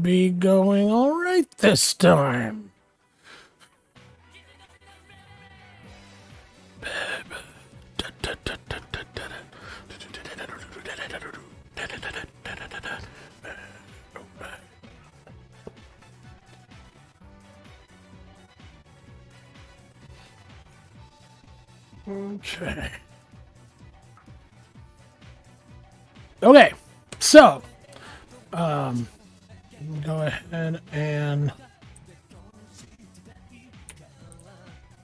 be going all right this time. Okay. Okay, so, go ahead and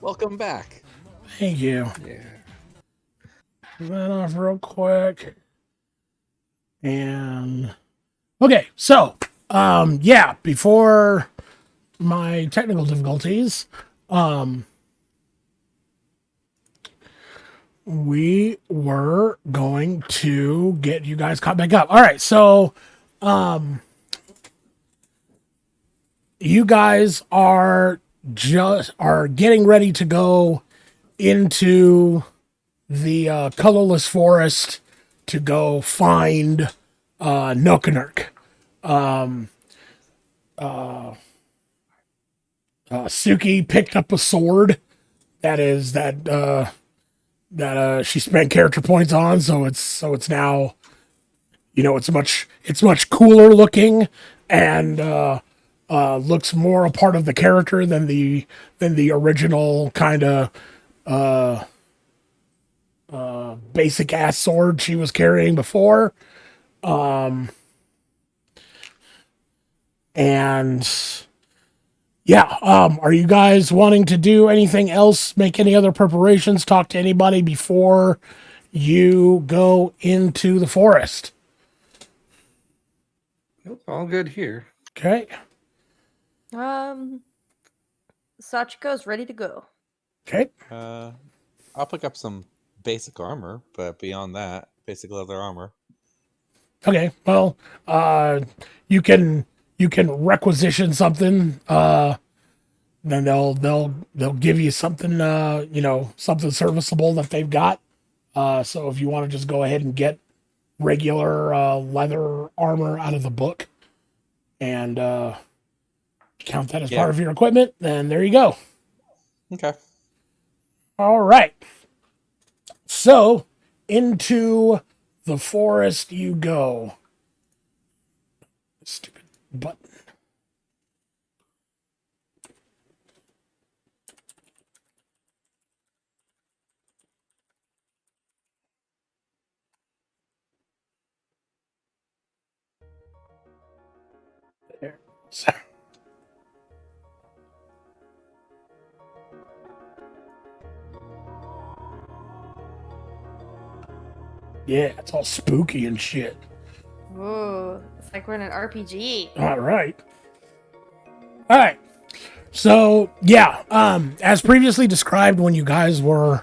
Welcome back. thank you. Yeah. Turn that off real quick. And okay, so, yeah, before my technical difficulties, we were going to get you guys caught back up. All right, so you guys are getting ready to go into the colorless forest to go find Nokanurk. Suki picked up a sword that she spent character points on, so it's now, it's much cooler looking, and looks more a part of the character than the original kind of basic ass sword she was carrying before. And yeah, are you guys wanting to do anything else? Make any other preparations? Talk to anybody before you go into the forest? Nope, all good here. Okay. Sachiko's ready to go. Okay. I'll pick up some basic armor, but beyond that, basic leather armor. Okay. Well, you can requisition something. Then they'll give you something. Something serviceable that they've got. So if you want to just go ahead and get regular leather armor out of the book and count that as part of your equipment, then there you go. Okay. All right. So into the forest you go. Stupid button. There. So. Yeah, it's all spooky and shit. Ooh, it's like we're in an RPG. All right. All right. So, yeah, as previously described, when you guys were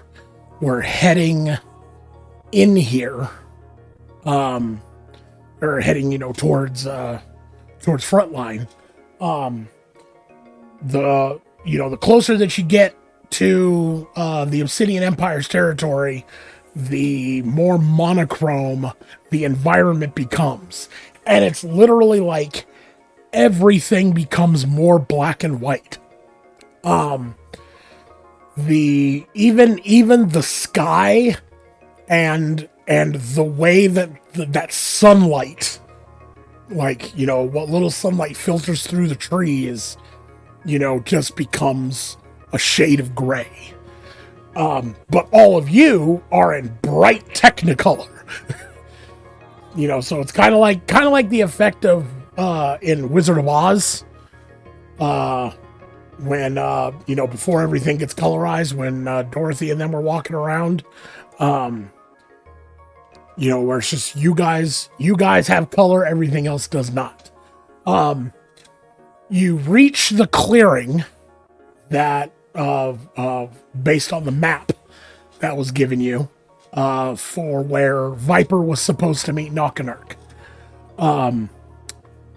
heading in here, or heading, towards Frontline, the closer that you get to the Obsidian Empire's territory, the more monochrome the environment becomes. And it's literally like everything becomes more black and white. Even the sky and the way that sunlight, like, what little sunlight filters through the trees, just becomes a shade of gray. But all of you are in bright technicolor. So it's kind of like the effect of in Wizard of Oz, when before everything gets colorized, when Dorothy and them were walking around, where it's just you guys have color, everything else does not. You reach the clearing that based on the map that was given you for where Viper was supposed to meet Nokanurk.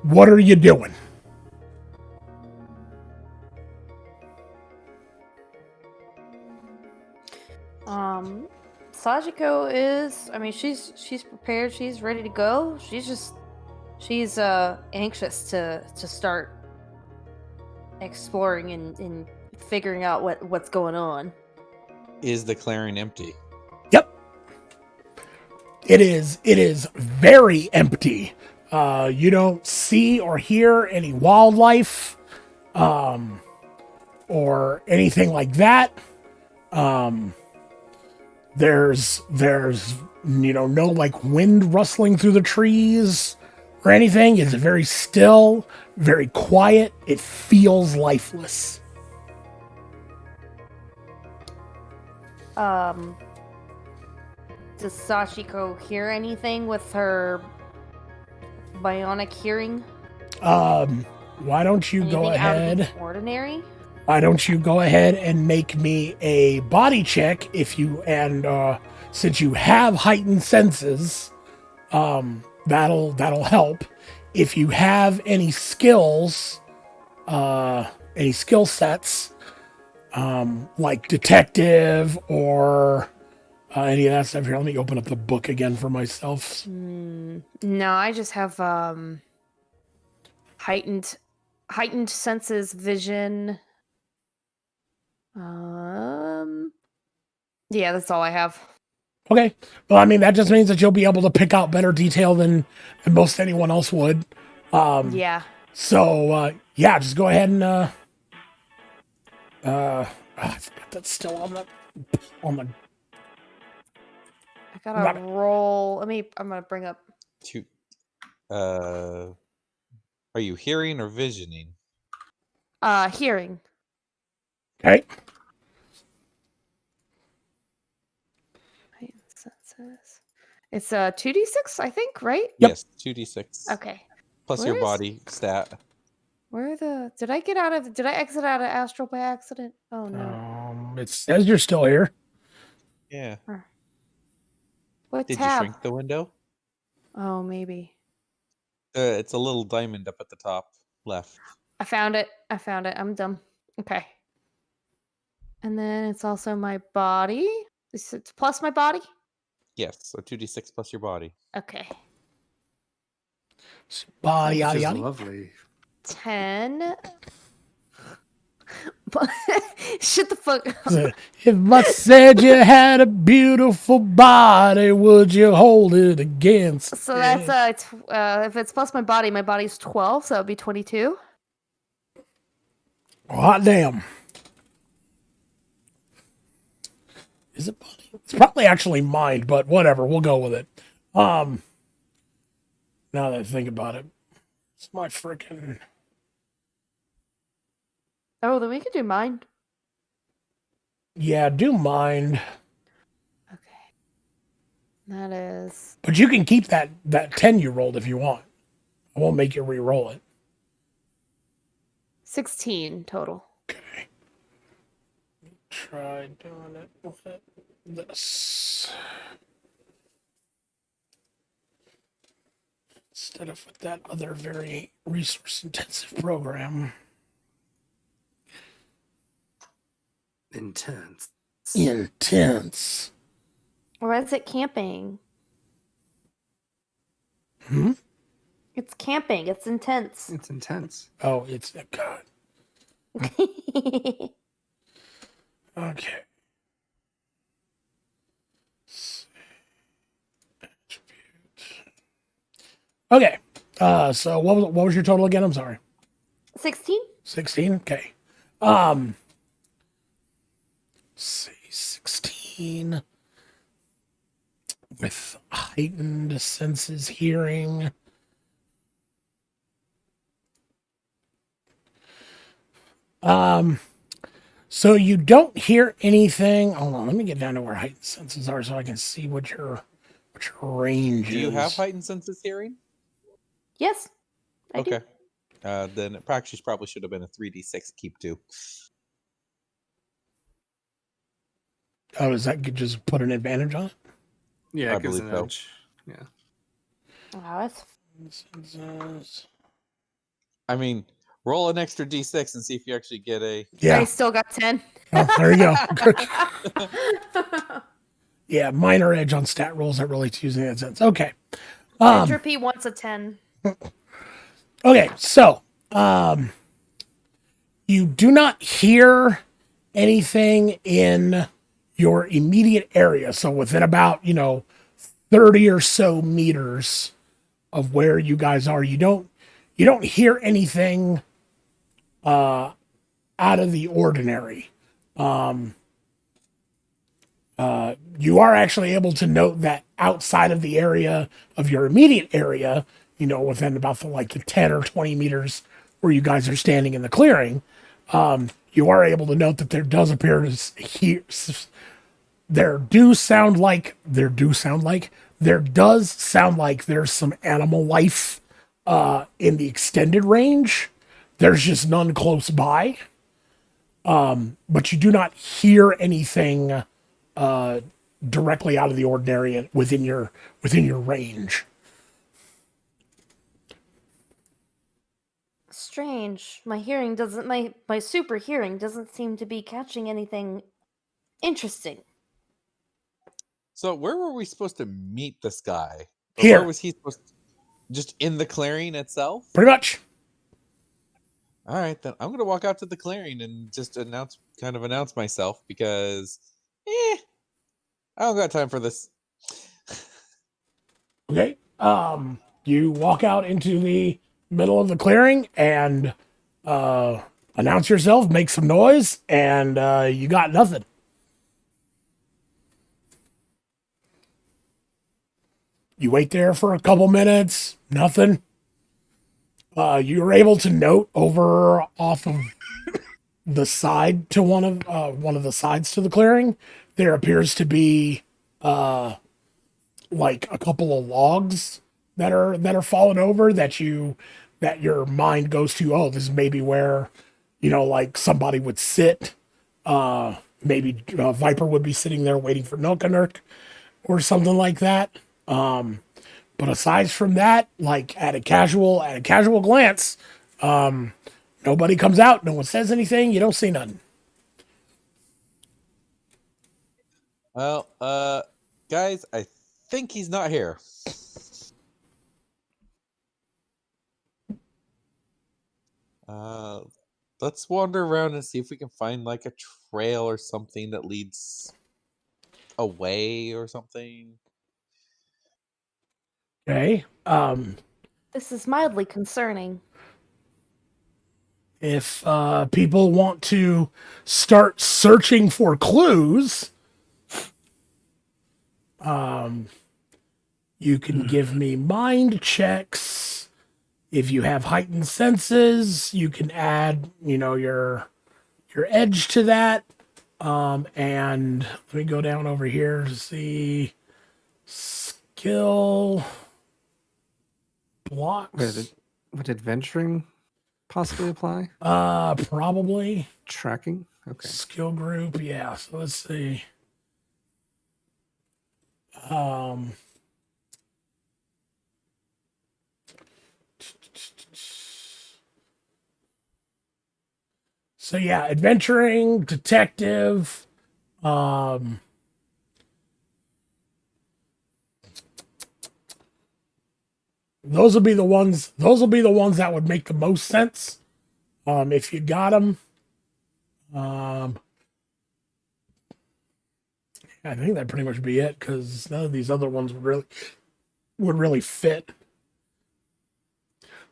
What are you doing? Sachiko is, she's prepared, she's ready to go. She's just She's anxious to start exploring and figuring out what's going on. Is the clearing empty? Yep. It is very empty. You don't see or hear any wildlife, or anything like that. There's no like wind rustling through the trees or anything. It's very still, very quiet. It feels lifeless. Does Sachiko hear anything with her bionic hearing? Why don't you go Anything out of ahead? the ordinary? Why don't you go ahead and make me a body check since you have heightened senses, that'll help. If you have any skills, any skill sets, like detective or any of that stuff. Here, let me open up the book again for myself. No, I just have heightened senses, vision. Yeah, that's all I have. Okay. Well, I mean, that just means that you'll be able to pick out better detail than most anyone else would. Yeah. So, yeah, just go ahead and, I forgot that's still on the, I gotta roll. I'm gonna bring up. Are you hearing or visioning? Hearing. okay. Heightened senses. It's 2d6, I think, right? Yep. Yes, 2d6. Okay. Plus Where your is- body stat. Did I exit out of astral by accident? Oh no. It says you're still here. Yeah. What Did you tab? shrink the window? Oh, maybe. It's a little diamond up at the top left. I found it. I'm dumb. Okay. And then it's also my body. It's plus my body? Yes, so 2d6 plus your body. Okay. Body, yada, This is yada. lovely. 10. Shut the fuck up. If I said you had a beautiful body, would you hold it against? So that's if it's plus my body's 12, so it'd be 22. Hot damn. Is it body? It's probably actually mind, but whatever. We'll go with it. Now that I think about it, it's my freaking. Oh, then we could do mine. Yeah, do mind. Okay. That is But you can keep that 10 you rolled if you want. I won't make you re-roll it. 16 total. Okay. Try doing it with this. Instead of with that other very resource-intensive program. Intense. Intense. Or is it camping? Hmm? It's camping. It's intense. It's intense. Oh, it's God. Okay. Okay. So what was your total again? I'm sorry. 16? 16. Okay. Say 16 with heightened senses, hearing. So you don't hear anything. Hold on, let me get down to where heightened senses are so I can see what your range is. Do you have heightened senses hearing? Yes. I Okay. do. Then it probably should have been a 3d6 keep to. Oh, does that just put an advantage on it? Yeah, I it gives believe an so. edge. Yeah. Oh, that's Senses. I mean, roll an extra d6 and see if you actually get a. I Yeah. still got 10. Oh, there you go. Yeah, minor edge on stat rolls. That relates to using that sense. Okay. Entropy wants a 10. Okay, so you do not hear anything in your immediate area. So within about 30 or so meters of where you guys are, you don't hear anything out of the ordinary. You are actually able to note that outside of the area of your immediate area, within about the 10 or 20 meters where you guys are standing in the clearing, you are able to note that there does appear to there does sound like there's some animal life in the extended range. There's just none close by. But you do not hear anything directly out of the ordinary within your range. Strange. My super hearing doesn't seem to be catching anything interesting. So where were we supposed to meet this guy? Or Here. where was he supposed to, just in the clearing itself? Pretty much. All right, then I'm gonna walk out to the clearing and just announce myself because, I don't got time for this. Okay. You walk out into the middle of the clearing and announce yourself, make some noise, and you got nothing. You wait there for a couple minutes, nothing. You're able to note over off of the side to one of the sides to the clearing, there appears to be like a couple of logs that are fallen over that your mind goes to, oh, this is maybe where like somebody would sit. Maybe Viper would be sitting there waiting for Nilkanurk or something like that. But aside from that, like at a casual glance, nobody comes out, no one says anything, you don't see nothing. Well, guys, I think he's not here. Let's wander around and see if we can find like a trail or something that leads away or something. Okay. This is mildly concerning. If people want to start searching for clues, you can give me mind checks. If you have heightened senses, you can add, your edge to that. And let me go down over here to see skill blocks. Would adventuring possibly apply? Probably. Tracking? Okay. Skill group, yeah. So let's see. So yeah, adventuring, detective, those will be the ones that would make the most sense. If you got them. I think that'd pretty much be it because none of these other ones would really fit.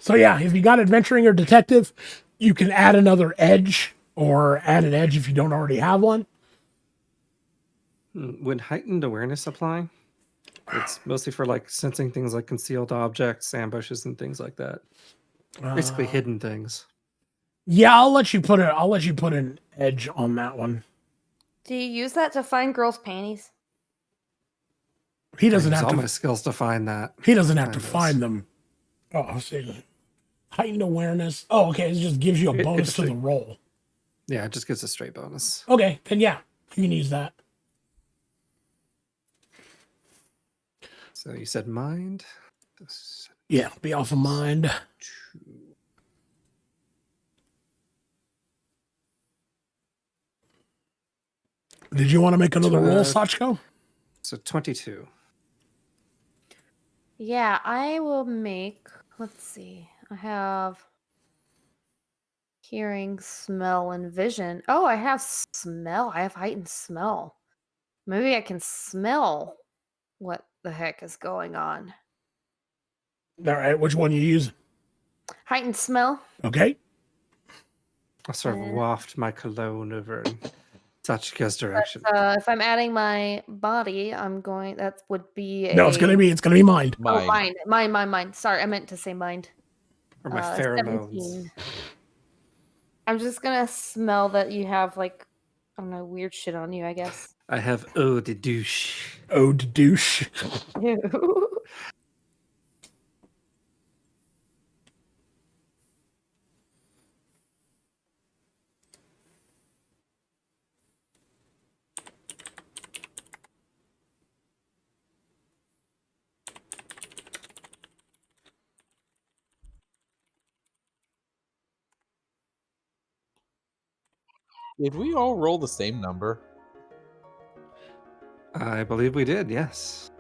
So yeah, if you got adventuring or detective, you can add another edge or add an edge if you don't already have one. Would heightened awareness apply? It's mostly for like sensing things like concealed objects, ambushes, and things like that. Basically hidden things. Yeah, I'll let you put an edge on that one. Do you use that to find girls' panties? He doesn't I use have all to. my skills to find that. He doesn't have to Find those. find them. Oh, let's see. Heightened awareness. Oh, okay. It just gives you a bonus to the roll. Yeah, it just gives a straight bonus. Okay, then yeah, you can use that. So you said mind? Yeah, be off of mind. Did you want to make another roll, Sachko? So 22. Yeah, I will make let's see. I have hearing, smell, and vision. Oh, I have smell. I have heightened smell. Maybe I can smell what the heck is going on. All right, which one you use? Heightened smell. Okay. I'll sort of Uh, waft my cologne over in Sachika's direction. If I'm adding my body, I'm going. That would be a. No, it's gonna be mind. Oh, Mine. mind. Sorry, I meant to say mind. Or my pheromones. 17. I'm just gonna smell that you have like, I don't know, weird shit on you. I guess. I have eau de douche. Ode to douche. Ew. Did we all roll the same number? I believe we did, yes.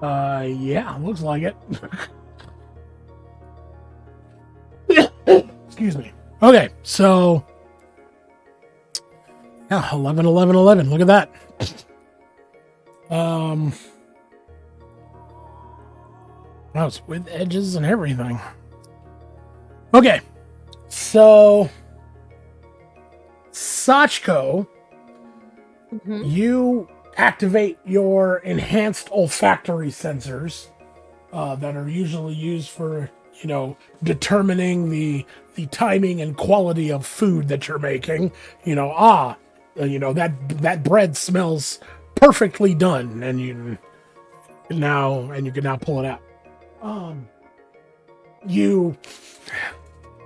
Yeah, looks like it. Excuse me. Okay, so yeah, 11, 11, 11. Look at that. Wow, it's with edges and everything. Okay, so Sachiko, Mhm. you activate your enhanced olfactory sensors that are usually used for, determining the timing and quality of food that you're making. That bread smells perfectly done, and you can now pull it out.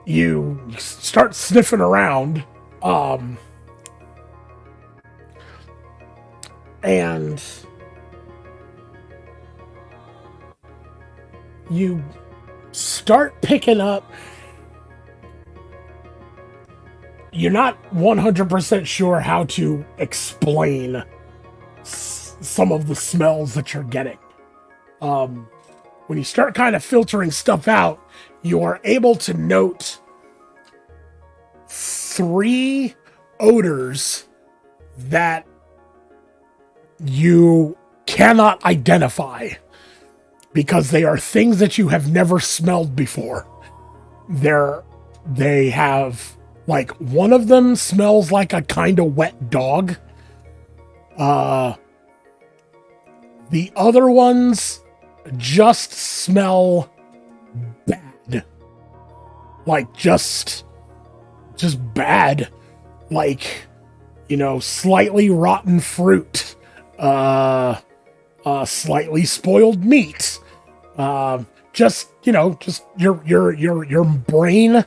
You start sniffing around, and you start picking up. You're not 100% sure how to explain some of the smells that you're getting. When you start kind of filtering stuff out, you are able to note 3 odors that you cannot identify because they are things that you have never smelled before. They have, like, one of them smells like a kind of wet dog. The other ones just smell bad. Like, just bad. Like, slightly rotten fruit. Slightly spoiled meat. Just your brain,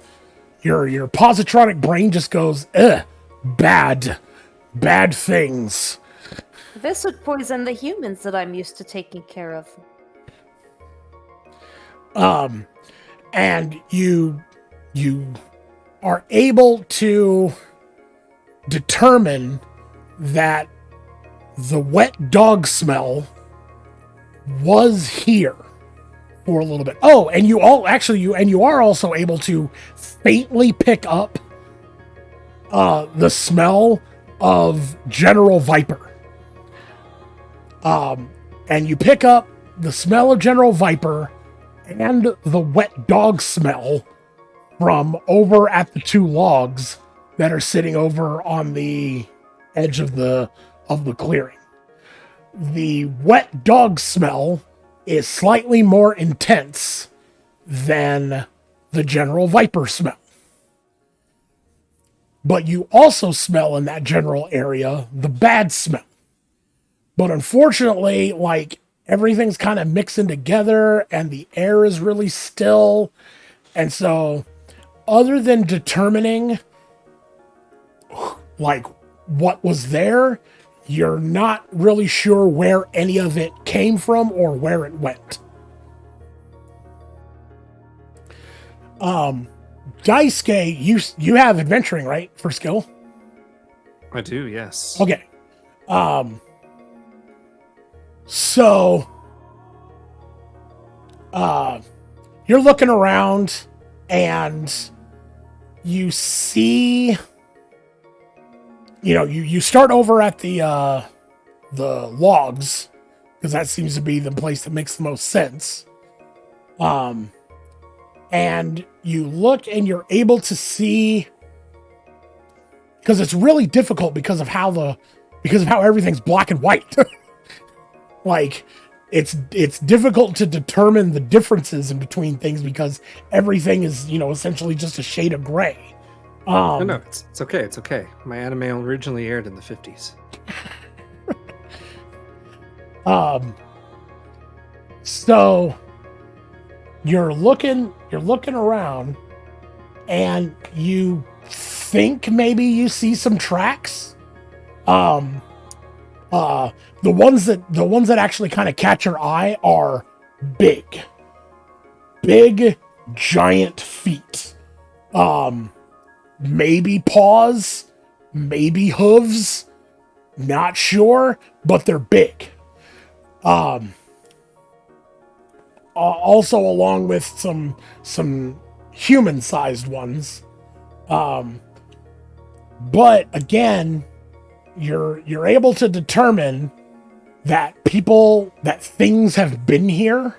your positronic brain just goes, bad things. This would poison the humans that I'm used to taking care of. And you are able to determine that the wet dog smell was here for a little bit. Oh, and you are also able to faintly pick up the smell of General Viper. And you pick up the smell of General Viper and the wet dog smell from over at the 2 logs that are sitting over on the edge of the clearing. The wet dog smell is slightly more intense than the General Viper smell. But you also smell in that general area the bad smell. But unfortunately, like, everything's kind of mixing together and the air is really still. And so, other than determining, like, what was there, you're not really sure where any of it came from or where it went. Daisuke, you have adventuring, right, for skill? I do, yes. Okay. So you're looking around and you see, you start over at the logs, because that seems to be the place that makes the most sense. And you look and you're able to see, because it's really difficult because of how everything's black and white. Like, it's difficult to determine the differences in between things because everything is, essentially just a shade of gray. No, it's okay. It's okay. My anime originally aired in the 50s. So you're looking around and you think maybe you see some tracks. The ones that actually kind of catch your eye are big, giant feet. Maybe paws, maybe hooves, not sure, but they're big. Also along with some human-sized ones. But again, you're able to determine that things have been here,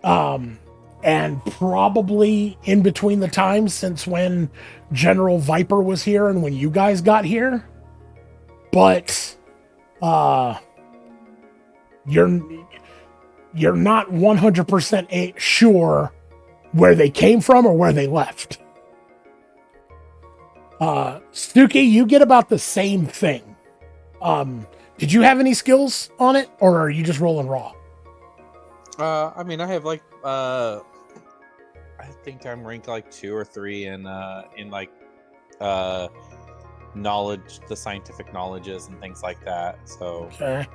and probably in between the times since when General Viper was here and when you guys got here. But you're not 100% sure where they came from or where they left. Stuki, you get about the same thing. Did you have any skills on it, or are you just rolling raw? I mean, I have like I think I'm ranked like 2 or 3 in like knowledge, the scientific knowledges and things like that. So Okay.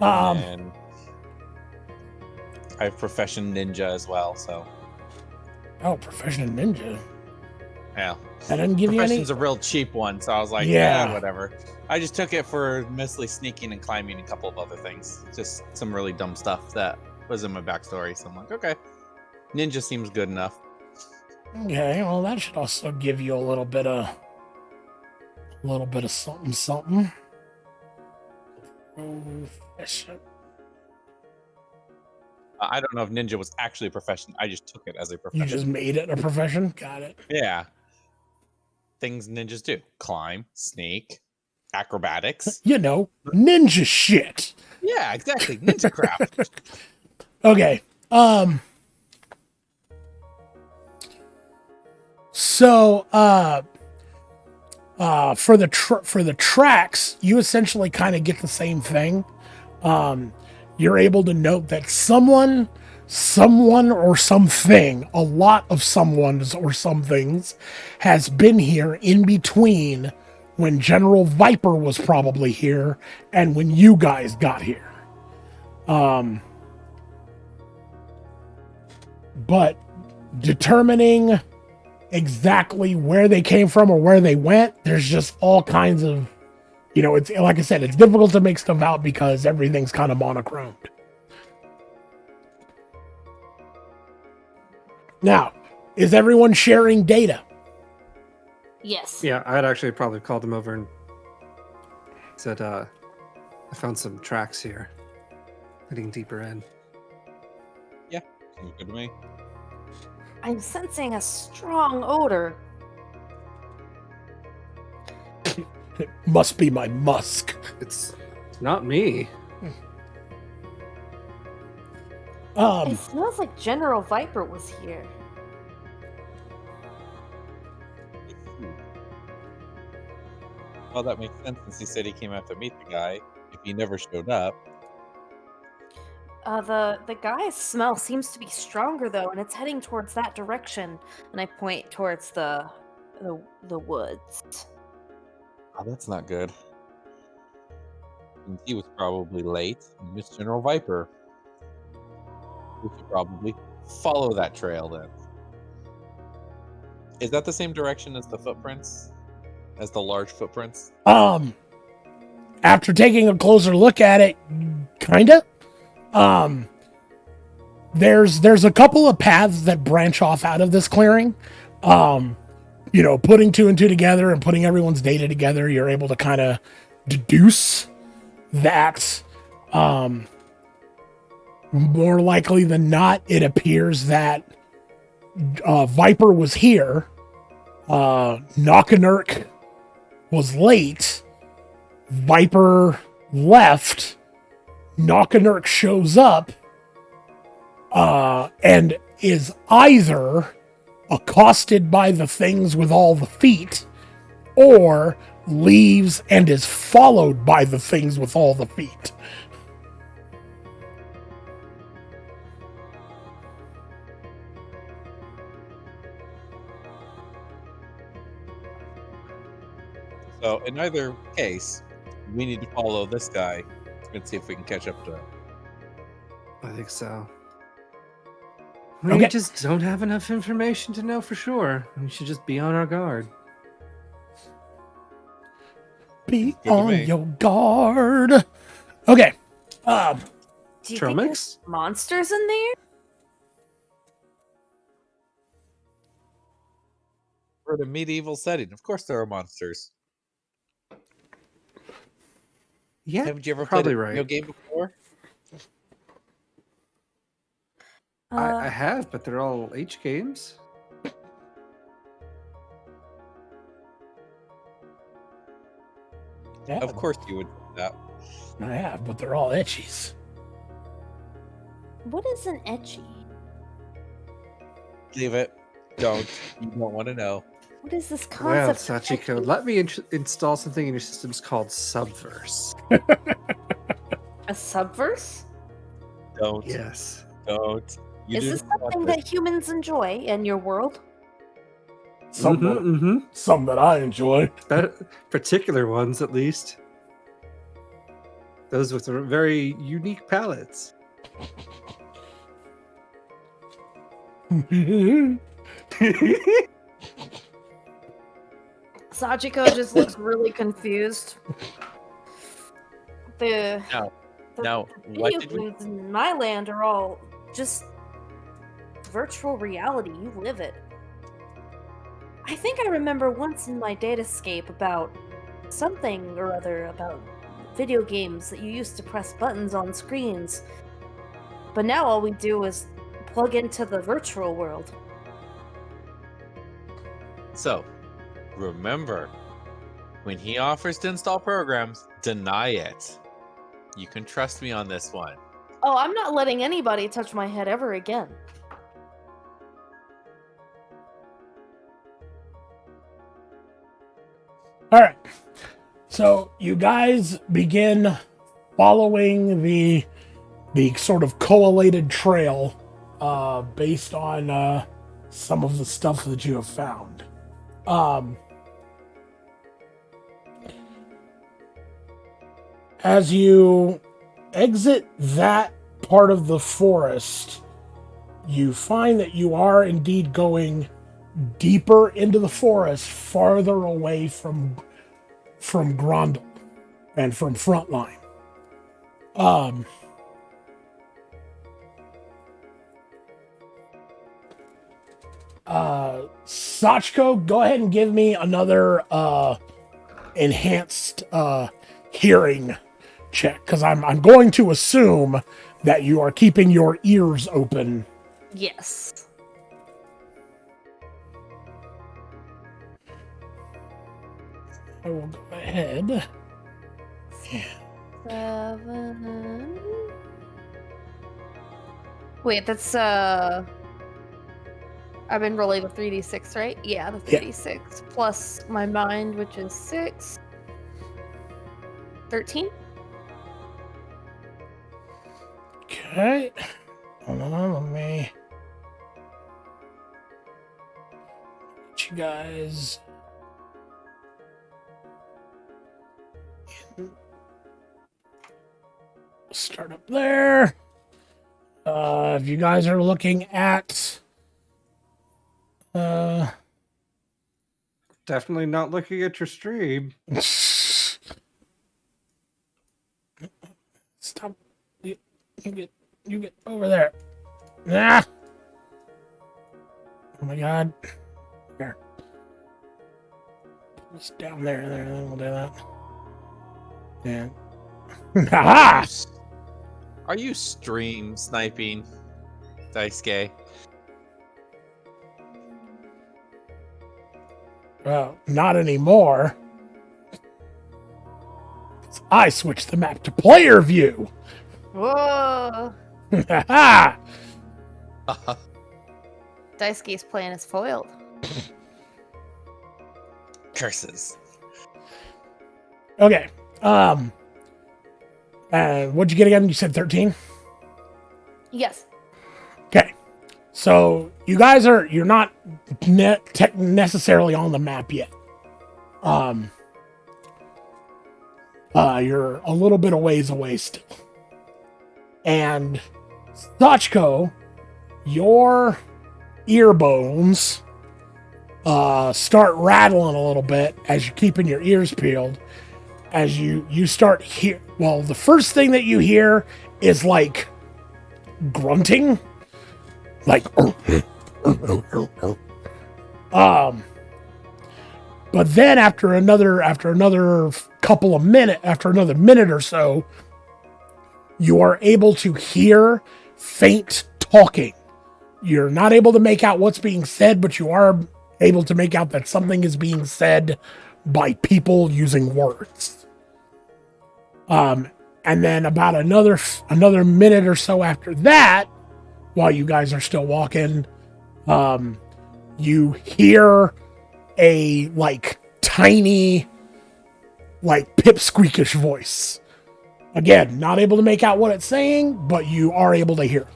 and I have profession ninja as well. So Professional ninja. yeah, That didn't give you any. profession's a real cheap one. So I was like, Yeah. yeah, whatever. I just took it for mostly sneaking and climbing and a couple of other things. Just some really dumb stuff that was in my backstory. So I'm like, okay, ninja seems good enough. Okay, well, that should also give you a little bit of something. Profession. I don't know if ninja was actually a profession. I just took it as a You profession. just made it a profession. Got it. Yeah. Things ninjas do: climb, sneak, acrobatics. Ninja shit. Yeah, exactly. Ninja craft. Okay. So, for the tracks, you essentially kind of get the same thing. You're able to note that someone or something, a lot of someones or somethings, has been here in between when General Viper was probably here and when you guys got here. But determining exactly where they came from or where they went, there's just all kinds of, it's like I said, it's difficult to make stuff out because everything's kind of monochromed. Now, is everyone sharing data? Yes. Yeah, I'd actually probably called him over and said, I found some tracks here leading deeper in. Sounds good to me. I'm sensing a strong odor. It must be my musk. It's not me. It smells like General Viper was here. Well, that makes sense since he said he came out to meet the guy. If he never showed up, The guy's smell seems to be stronger though, and it's heading towards that direction. And I point towards the woods. oh, that's not good. And he was probably late. Miss General Viper. We should probably follow that trail then. Is that the same direction as the footprints? As the large footprints? After taking a closer look at it, kinda. there's a couple of paths that branch off out of this clearing. Putting two and two together and putting everyone's data together, you're able to kind of deduce that more likely than not, it appears that Viper was here. Knockanurk was late. Viper left. Knockanurk shows up and is either accosted by the things with all the feet or leaves and is followed by the things with all the feet. So in either case, we need to follow this guy and see if we can catch up to him. I think so. We Okay. just don't have enough information to know for sure. We should just be on our guard. Be Good to on me. your guard. Okay. Do you think Tromix? there's monsters in there? We're in a medieval setting. Of course there are monsters. Yeah, Haven't you ever probably played a right. video game before? I have, but they're all H games. Yeah, Of course you would do that. I have, but they're all etchies. What is an etchy? Leave it. Don't. You don't want to know. What is this Well, concept? of Sachiko, etchy? let me install something in your systems called Subverse. A subverse? Don't. Yes. Don't. You Is do this not want something that humans enjoy in your world? Some, that, Mm-hmm. some that I enjoy. Particular ones, at least. Those with very unique palettes. Sachiko just looks really confused. The No. What video did we? games in my land are all just virtual reality. You live it. I think I remember once in my datascape about something or other about video games that you used to press buttons on screens. But now all we do is plug into the virtual world. So, remember, when he offers to install programs, deny it. You can trust me on this one. Oh, I'm not letting anybody touch my head ever again. All right. So you guys begin following the sort of collated trail based on some of the stuff that you have found. As you exit that part of the forest, you find that you are indeed going deeper into the forest, farther away from Grondel and from Frontline. Sachko, go ahead and give me another enhanced hearing check, because I'm going to assume that you are keeping your ears open. Yes. I will go ahead. 7. Wait, that's I've been rolling the 3d6, right? Yeah, the Yeah. 3d6 plus my mind, which is 6. 13. Okay. Hold on, let me get you guys. Start up there. If you guys are looking at Definitely not looking at your stream. stop. You get over there. Ah! Oh my god. Here. It's down there. There, we'll do that. And. Haha! Are you stream sniping, Daisuke? Well, not anymore. I switched the map to player view. Whoa! Haha! Daisuke's plan is foiled. Curses. Okay. What'd you get again? You said 13? Yes. Okay. So you're not necessarily on the map yet. You're a little bit of ways away still. And Sachiko, your ear bones start rattling a little bit as you're keeping your ears peeled. As you start hear, well, the first thing that you hear is like grunting, like but then after another couple of minutes, after another minute or so, you are able to hear faint talking. You're not able to make out what's being said, but you are able to make out that something is being said by people using words. And then about another minute or so after that, while you guys are still walking, you hear a like tiny, like pipsqueakish voice. Again, not able to make out what it's saying, but you are able to hear.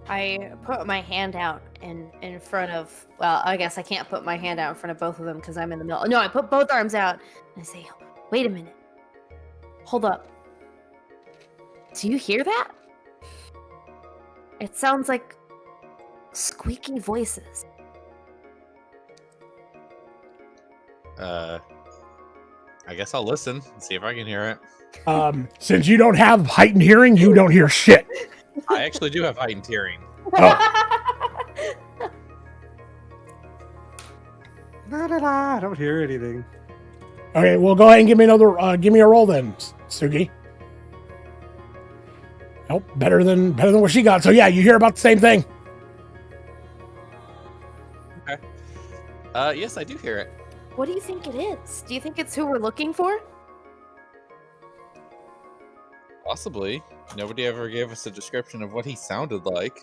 I put my hand out in front of, well, I guess I can't put my hand out in front of both of them because I'm in the middle. No, I put both arms out and I say, wait a minute. Hold up. Do you hear that? It sounds like squeaky voices. I guess I'll listen and see if I can hear it. Since you don't have heightened hearing, you don't hear shit. I actually do have heightened hearing. I don't hear anything. Okay, well, go ahead and give me a roll then, Sugi. Nope, better than what she got. So yeah, you hear about the same thing. Okay. Yes, I do hear it. What do you think it is? Do you think it's who we're looking for? Possibly. Nobody ever gave us a description of what he sounded like.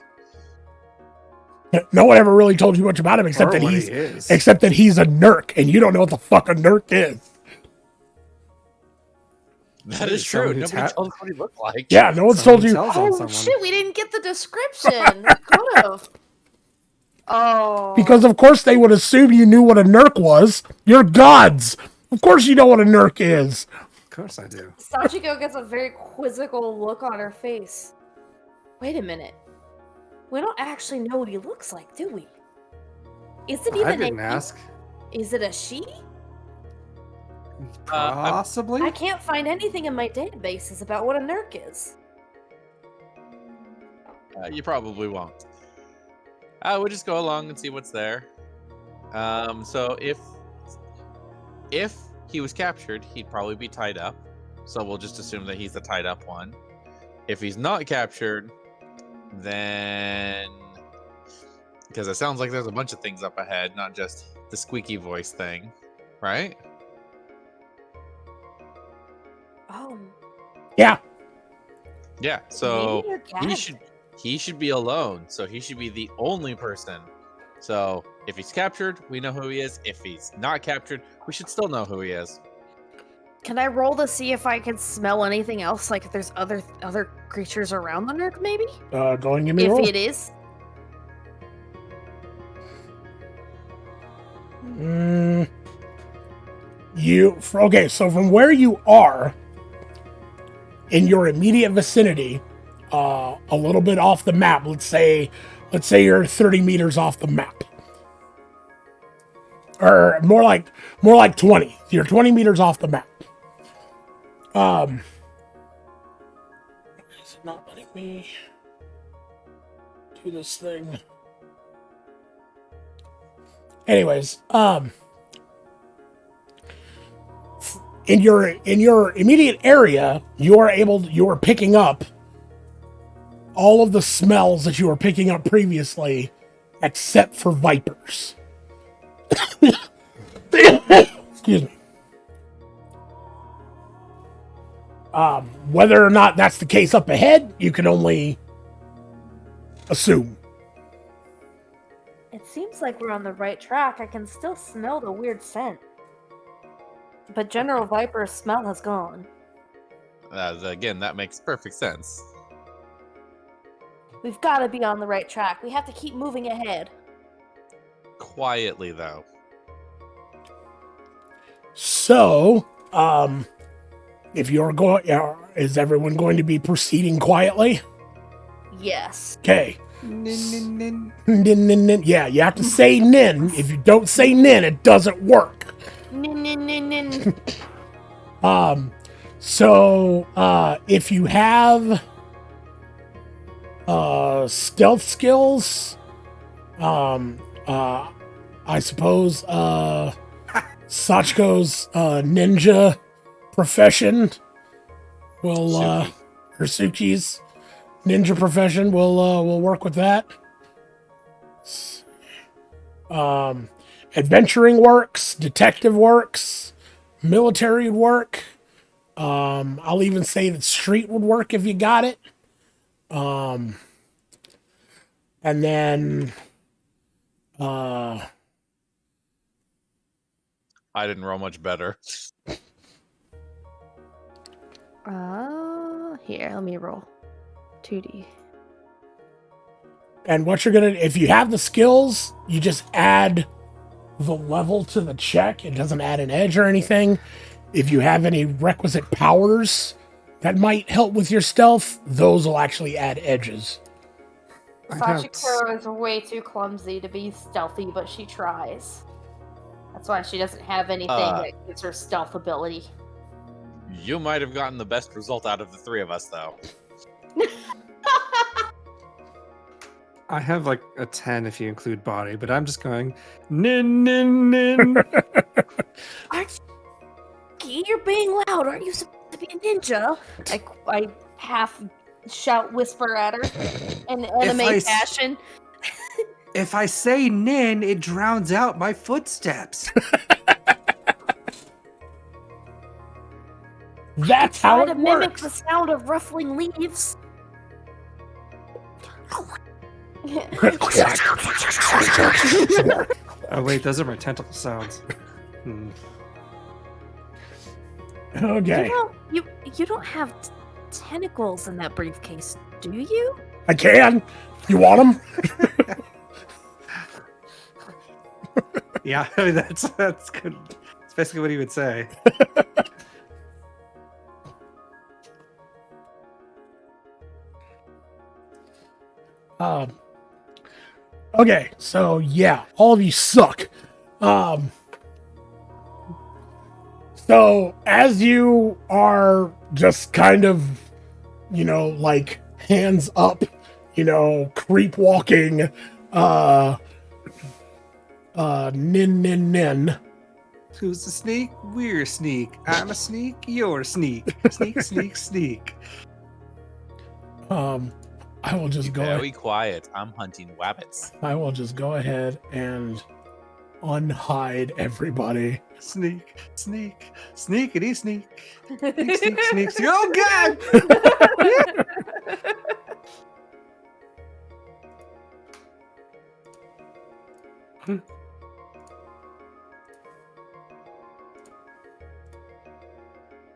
No one ever really told you much about him except Or that what he's he is. except that he's a Nurk, and you don't know what the fuck a Nurk is. That is true. Someone who Nobody told us what he looked like. Yeah, no one's told you. Someone tells on Oh someone. shit, we didn't get the description. We could have. Oh. Because of course they would assume you knew what a Nurk was. You're gods. Of course you know what a Nurk is. Of course I do. Sachiko gets a very quizzical look on her face. Wait a minute. We don't actually know what he looks like, do we? Is it I even didn't a ask. Is it a she? Possibly. I can't find anything in my databases about what a Nurk is. You probably won't. We'll just go along and see what's there. So if he was captured, he'd probably be tied up. So we'll just assume that he's the tied up one. If he's not captured, then because it sounds like there's a bunch of things up ahead, not just the squeaky voice thing, right? Oh. Yeah. Yeah. So maybe they're gagged. he should be alone. So he should be the only person. So if he's captured, we know who he is. If he's not captured, we should still know who he is. Can I roll to see if I can smell anything else? Like if there's other creatures around the Nurk, maybe? Go and give me a If roll. it is. Okay, so from where you are, in your immediate vicinity, a little bit off the map, let's say you're 30 meters off the map. Or more like 20. You're 20 meters off the map. not letting me do this thing. Anyways, in your immediate area, you are picking up all of the smells that you were picking up previously, except for vipers. Excuse me. Whether or not that's the case up ahead, you can only assume. It seems like we're on the right track. I can still smell the weird scent. But General Viper's smell has gone. Again, that makes perfect sense. We've got to be on the right track. We have to keep moving ahead. Quietly, though. So, if you're going, is everyone going to be proceeding quietly? Yes. Okay. Nin, nin, nin. Nin, nin, nin. Yeah, you have to say nin. If you don't say nin, it doesn't work. Nin, nin, nin, nin. So, if you have stealth skills, I suppose Sachiko's ninja profession will or Suki's ninja profession will work with that. Adventuring works, detective works, military would work. I'll even say that street would work if you got it. And then I didn't roll much better. Here, let me roll. 2D. and what you're gonna, if you have the skills, you just add the level to the check. It doesn't add an edge or anything. If you have any requisite powers that might help with your stealth, those will actually add edges. I don't- Sachiko is way too clumsy to be stealthy, but she tries. That's why she doesn't have anything that gives her stealth ability. You might have gotten the best result out of the three of us, though. I have like a 10 if you include body, but I'm just going nin nin nin. You're being loud. Aren't you supposed to be a ninja? I half shout, whisper at her in anime fashion. If I say nin, it drowns out my footsteps. That's how Try it to mimic works. the sound of ruffling leaves. Oh wait, those are my tentacle sounds. Okay, You don't have tentacles in that briefcase, do you? I can. You want them? Yeah, I mean, that's good. That's basically what he would say. Okay, so yeah, all of you suck. So as you are just kind of, like hands up, creep walking, nin nin nin. Who's the sneak? We're a sneak. I'm a sneak. You're a sneak. Sneak, sneak, sneak. I will just go. Very quiet. I'm hunting wabbits. I will just go ahead and unhide everybody. Sneak, sneak, sneakity sneak. Sneak, sneak, sneak, sneak. Oh god!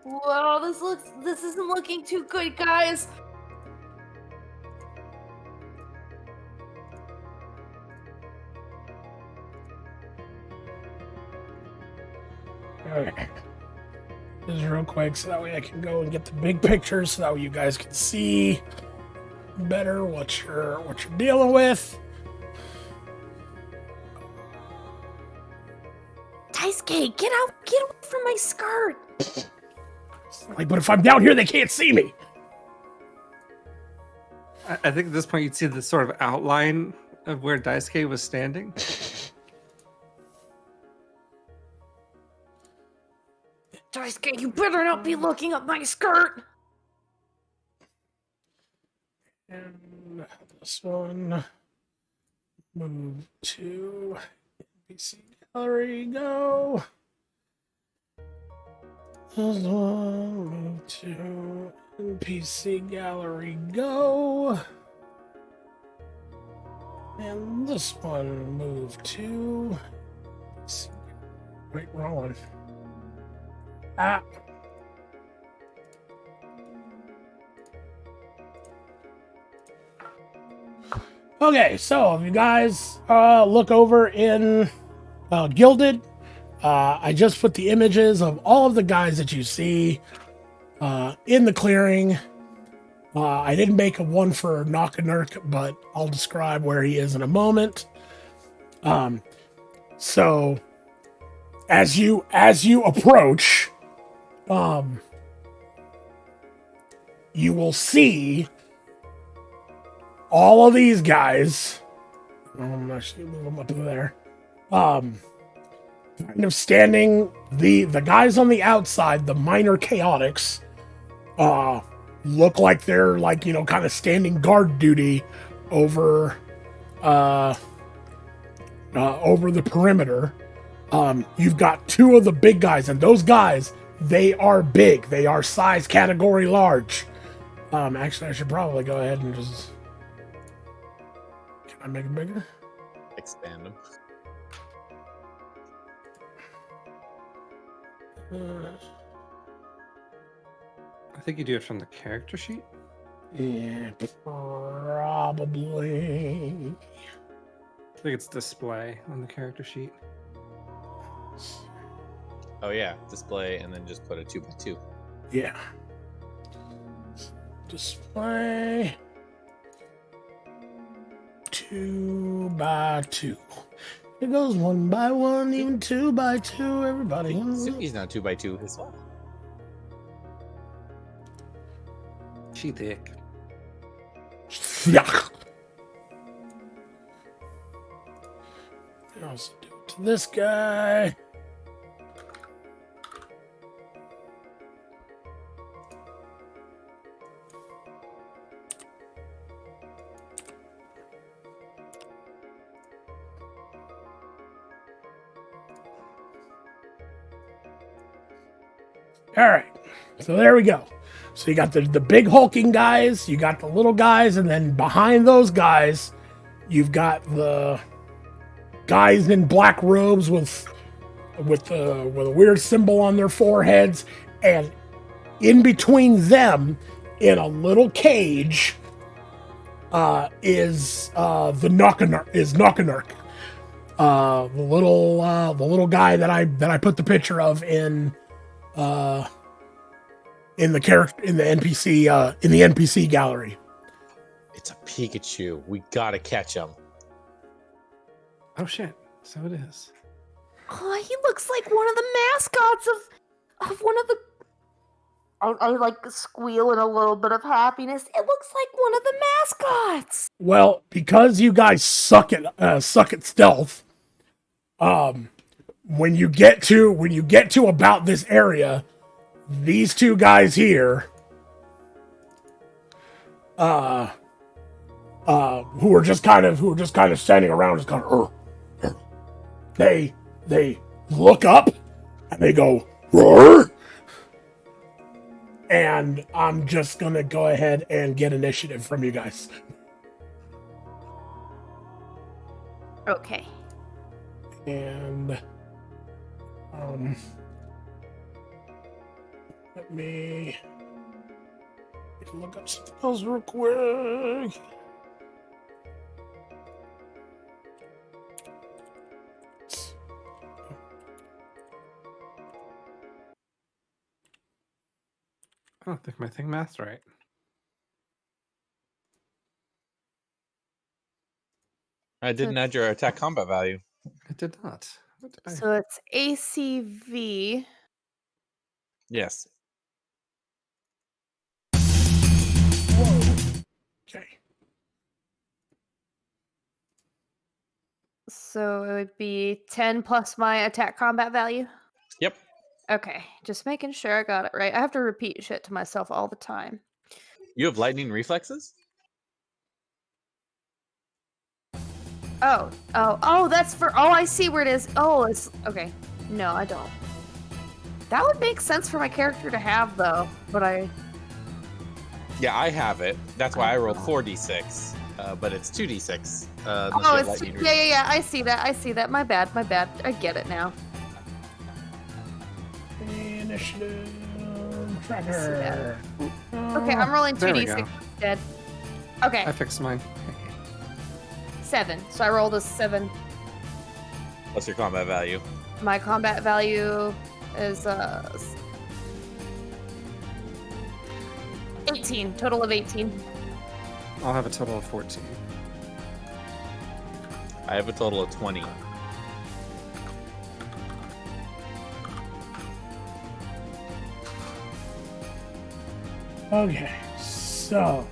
Whoa, this isn't looking too good, guys. Okay. This is real quick so that way I can go and get the big picture so that way you guys can see better what you're dealing with. Daisuke, get away from my skirt. Like, but if I'm down here, they can't see me. I think at this point you'd see the sort of outline of where Daisuke was standing. Daisuke, you better not be looking at my skirt! And this one, move to NPC gallery, go. This one, move to NPC gallery, go. And this one, move to. Wait, wrong one. Ah. Okay, so if you guys look over in Gilded, I just put the images of all of the guys that you see in the clearing. I didn't make a one for Nockanurk, but I'll describe where he is in a moment. So as you approach, you will see all of these guys. I'm actually move them up to there. Kind of standing. The guys on the outside, the minor chaotics, look like they're like, kind of standing guard duty over the perimeter. You've got two of the big guys, and those guys, they are big. They are size category large. Actually, I should probably go ahead and just. Can I make it bigger? Expand them. I think you do it from the character sheet. Yeah, probably. I think it's display on the character sheet. Oh yeah, display, and then just put a 2x2. Yeah. Display 2x2. It goes 1 by 1, even 2 by 2. Everybody. Suki's now 2x2 as well. She thick. Yuck. Also do it to this guy. All right, so there we go. So you got the big hulking guys, you got the little guys, and then behind those guys, you've got the guys in black robes with a weird symbol on their foreheads, and in between them, in a little cage, is Nockanurk. The little guy that I put the picture of in the NPC gallery. It's a Pikachu. We gotta catch him. Oh shit! So it is. Oh, he looks like one of the mascots of one of the. I like squeal in a little bit of happiness. It looks like one of the mascots. Well, because you guys suck at stealth, when you get to about this area, these two guys here, who are just kind of standing around, just kind of, they look up and they go, roar. And I'm just gonna go ahead and get initiative from you guys. Okay. And let me look up something else real quick. I don't think my thing math's right. I didn't add your attack combat value. It did not. What did I... So it's ACV. Yes. Okay. So it would be 10 plus my attack combat value. Yep. Okay, just making sure I got it right. I have to repeat shit to myself all the time. You have lightning reflexes? Oh, that's for. Oh, I see where it is. Oh, it's okay. No, I don't. That would make sense for my character to have, though. But Yeah, I have it. That's why I rolled Oh. 4d6, but it's 2d6. unless you Oh, have it's lightning yeah. I see that. I see that. My bad. I get it now. Initiative that. tracker. Okay, I'm rolling There we 2d6 go. instead. Okay, I fixed mine. 7. So I rolled a 7. What's your combat value? My combat value is 18. Total of 18. I'll have a total of 14. I have a total of 20. Okay, so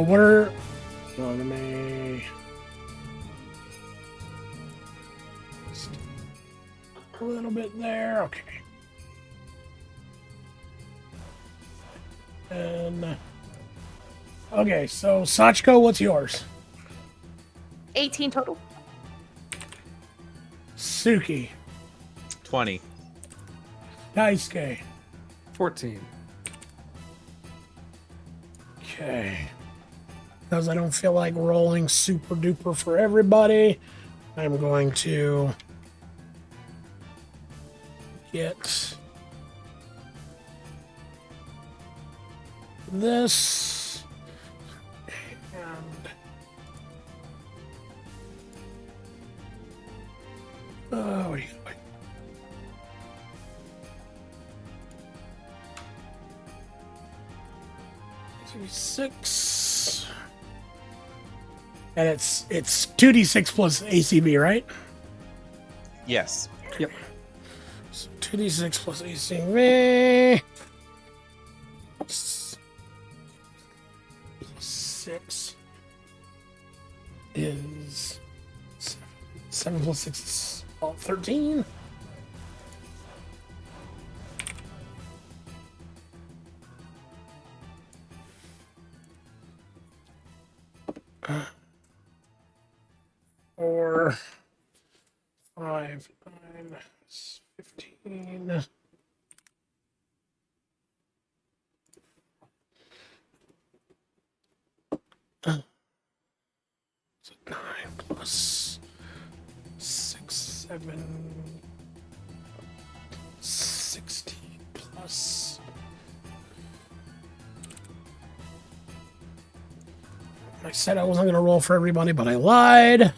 we're going to a little bit there. Okay, and okay, so Sachiko, what's yours? 18 total. Suki, 20. Daisuke. 14. Okay. Because I don't feel like rolling super duper for everybody, I'm going to get this and oh, yeah. 6 and it's 2d6 plus ACV, right? Yes. Yep. So 2d6 plus ACV. Plus 6 is 7 plus 6 is 13. Or 5, 9, 15. So 9 plus 6, 7, 16 plus. I said I wasn't going to roll for everybody, but I lied.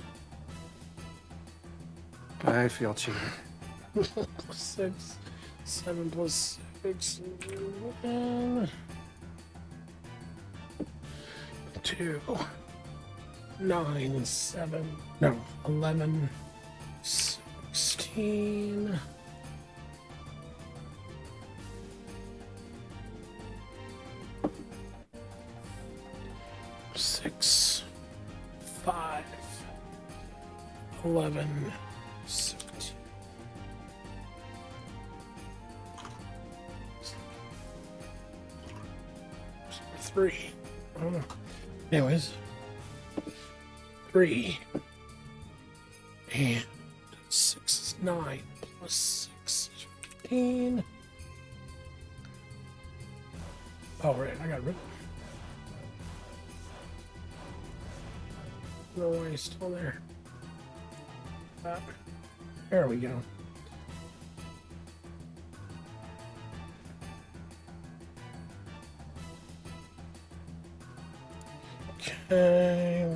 I feel cheated. Plus 6, 7 plus 6, 11, 2, 9, 7, no, 11, 16. Six, 5, 11, 17. Three. Anyways, 3 and 6 is 9 plus 6 is 15. Oh, right, I got rid. No way, he's still there. There we go. Okay,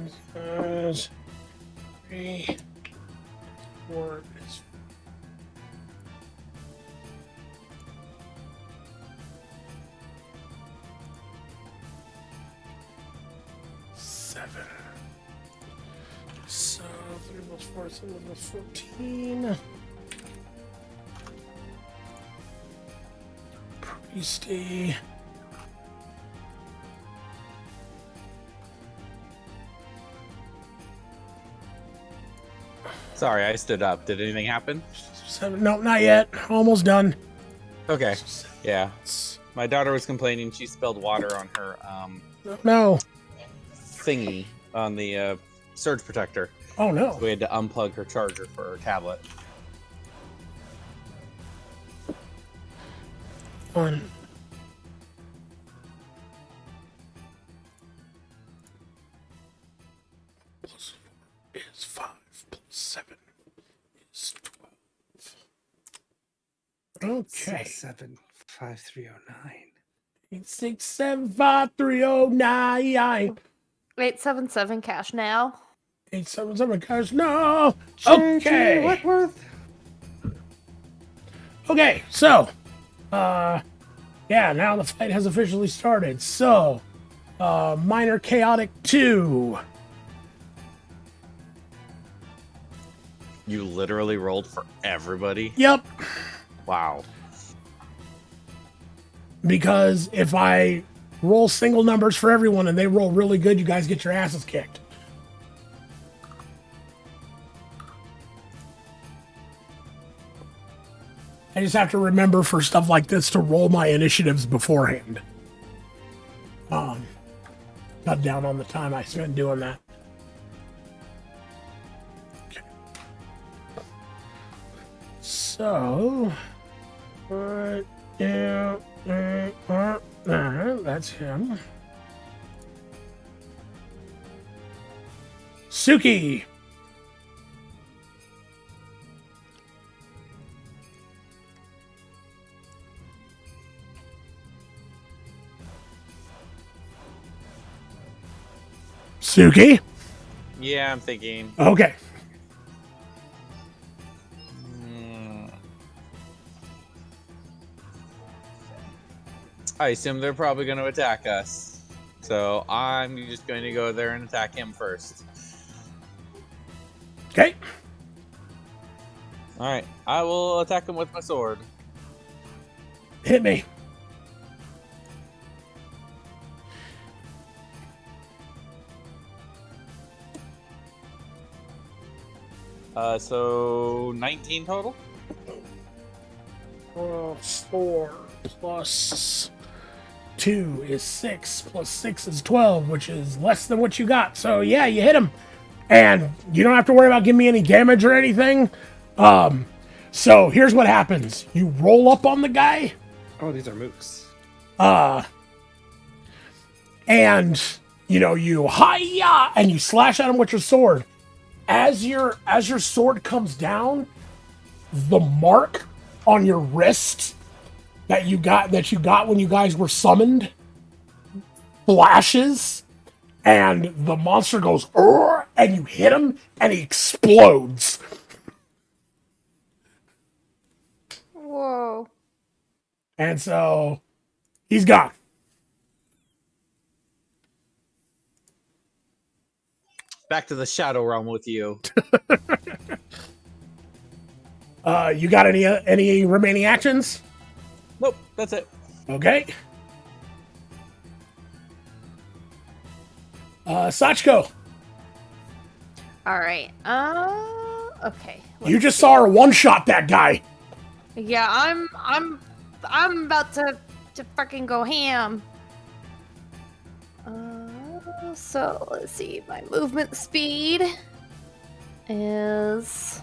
3, 4 is 7. So 3 plus 4 is 14. Priesty. Sorry, I stood up. Did anything happen? 7. No, not yet. Almost done. Okay. Yeah. My daughter was complaining she spilled water on her No. thingy on the surge protector. Oh no. We had to unplug her charger for her tablet. One. Plus 4 is 5. Plus 7 is 12. Okay. 675-309. 8675309. 877 cash now. 877 cash. No. JG Okay. Whitworth. Okay. So, yeah. Now the fight has officially started. So, Minor Chaotic 2. You literally rolled for everybody? Yep. Wow. Because if I roll single numbers for everyone and they roll really good, you guys get your asses kicked. I just have to remember for stuff like this to roll my initiatives beforehand. Cut down on the time I spend doing that. Okay. So, yeah. That's him. Suki. Suki. Yeah, I'm thinking. Okay. I assume they're probably going to attack us. So I'm just going to go there and attack him first. Okay. Alright, I will attack him with my sword. Hit me. So 19 total? 4 plus 2 is 6 plus 6 is 12, which is less than what you got. So yeah, you hit him. And you don't have to worry about giving me any damage or anything. So here's what happens. You roll up on the guy. Oh, these are mooks. And you hi-ya and you slash at him with your sword. As your sword comes down, the mark on your wrist that you got when you guys were summoned flashes, and the monster goes "Urgh," and you hit him and he explodes. Whoa. And so he's gone. Back to the Shadow Realm with you. You got any remaining actions? Nope, that's it. Okay. Sachiko, All right. Okay. you just saw her one-shot that guy. Yeah, I'm about to fucking go ham. So let's see. My movement speed is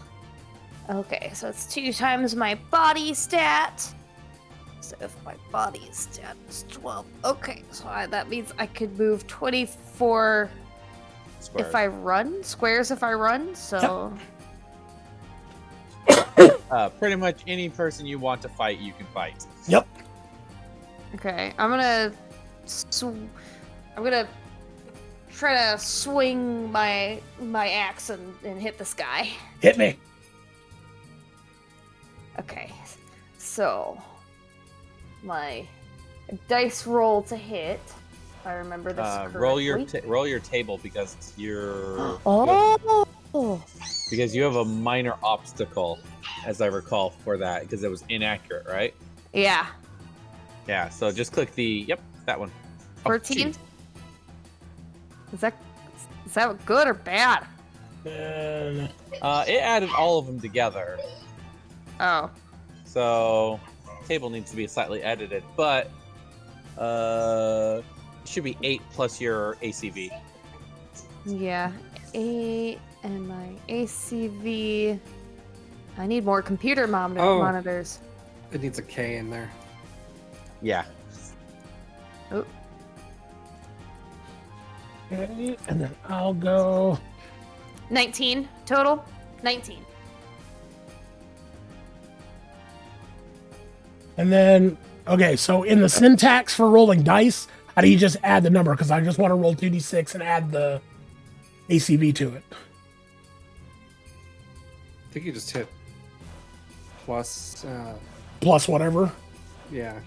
okay. So it's 2 times my body stat. So if my body stat is 12, okay. So that means I could move 24 Squares. if I run. Squares if I run. So. Pretty much any person you want to fight, you can fight. Yep. Okay, I'm gonna try to swing my axe and hit this guy. Hit me. Okay, so my dice roll to hit. If I remember this correctly. Roll your table because you're Oh. because you have a minor obstacle, as I recall, for that because it was inaccurate, right? Yeah. Yeah. So just click that one. 14. shoot. Is that good or bad? Then It added all of them together, Oh. so table needs to be slightly edited, but it should be 8 plus your ACV. Yeah. 8 and my ACV. I need more computer Oh. monitors. It needs a K in there. Yeah. Oh. okay, and then I'll go. 19 total? 19. And then okay, so in the syntax for rolling dice, how do you just add the number? Because I just want to roll 2d6 and add the ACV to it. I think you just hit plus. Plus whatever. Yeah.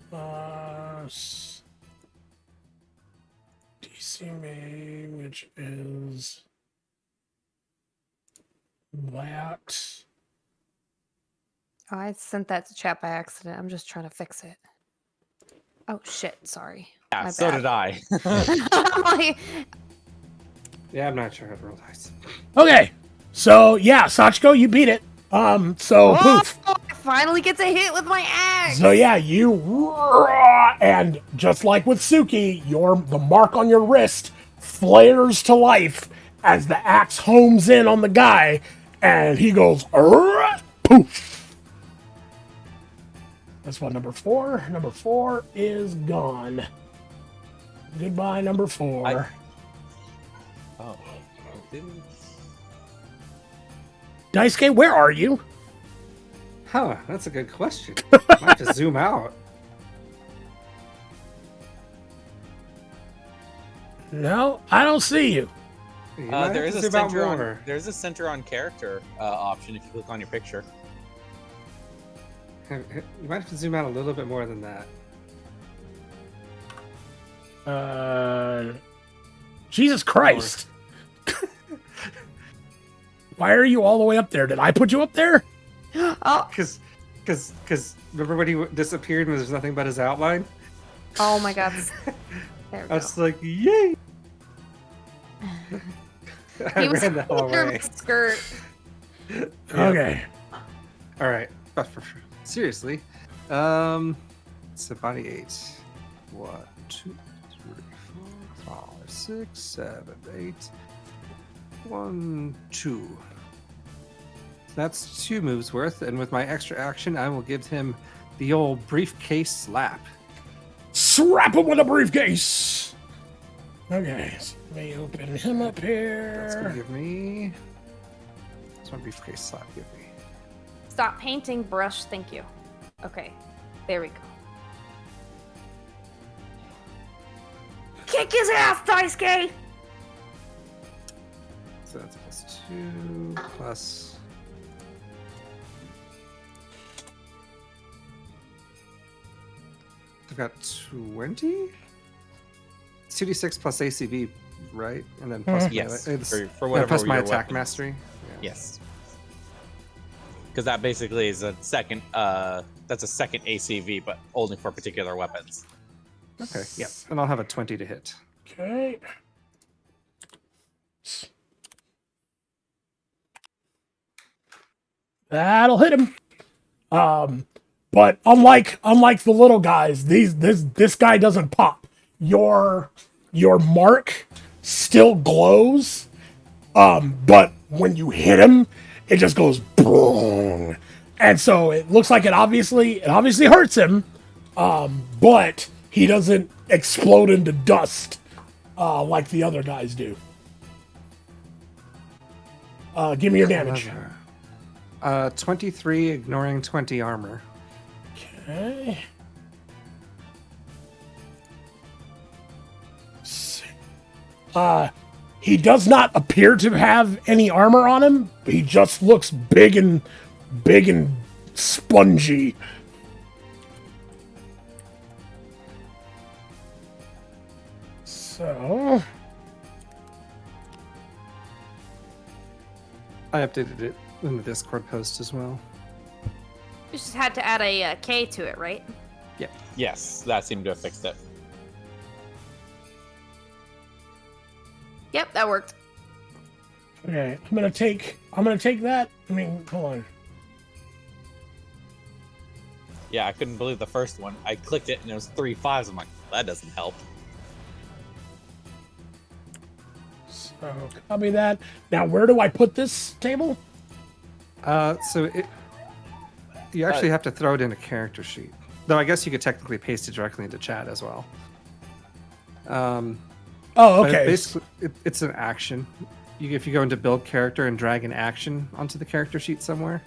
Plus DCMA, which is that. Oh, I sent that to chat by accident. I'm just trying to fix it. Oh shit, sorry. Yeah, My so bad. did I. Like, Yeah, I'm not sure how to roll dice. Okay, so yeah, Sachiko, you beat it. So poof. oh, I finally get to hit with my axe. So yeah, you and just like with Suki, the mark on your wrist flares to life as the axe homes in on the guy, and he goes poof. That's what number 4. Number 4 is gone. Goodbye, number 4. Oh, didn't. Daisuke, where are you? Huh, that's a good question. I have to zoom out. No, I don't see you. You might There have is to a zoom out center on. more. There's a center on character option if you click on your picture. You might have to zoom out a little bit more than that. Jesus Christ. Why are you all the way up there? Did I put you up there? Oh, Because remember when he disappeared and there's nothing but his outline? oh my god. There we I go. was like, yay! I He was ran the whole under my way. skirt. Okay. All right, but seriously, so body 8. 1, 2, 3, 4, 5, 6, 7, 8. 1, 2. That's 2 moves worth, and with my extra action, I will give him the old briefcase slap. Strap him with a briefcase. Okay, so let me open him up That's gonna here. give me. That's my briefcase slap. Give me. Stop painting brush, thank you. Okay, there we go. Kick his ass, Daisuke! So that's plus 2 plus. I've got 20. It's 2d6 plus ACV, right? And then plus Yes, melee- for yeah, whatever plus my your attack weapon is. mastery. Yeah. Yes. Because that basically is a second. That's a second ACV, but only for particular weapons. Okay. Yep. And I'll have a 20 to hit. Okay. That'll hit him. But unlike the little guys, this guy doesn't pop. Your mark still glows. But when you hit him, it just goes boom. And so it looks like it obviously hurts him. But he doesn't explode into dust like the other guys do. Give me your damage. Clever. 23, ignoring 20 armor. Okay. He does not appear to have any armor on him. He just looks big and spongy. So I updated it in the Discord post as well. You just had to add a K to it, right? Yes, that seemed to have fixed it. Yep, that worked. Okay, I'm gonna take that. I mean, hold on. Yeah, I couldn't believe the first one. I clicked it and it was 3 5s. I'm like, that doesn't help. So copy that. Now, where do I put this table? You actually have to throw it in a character sheet. Though I guess you could technically paste it directly into chat as well. Oh, But okay. basically, it's an action. If you go into build character and drag an action onto the character sheet somewhere.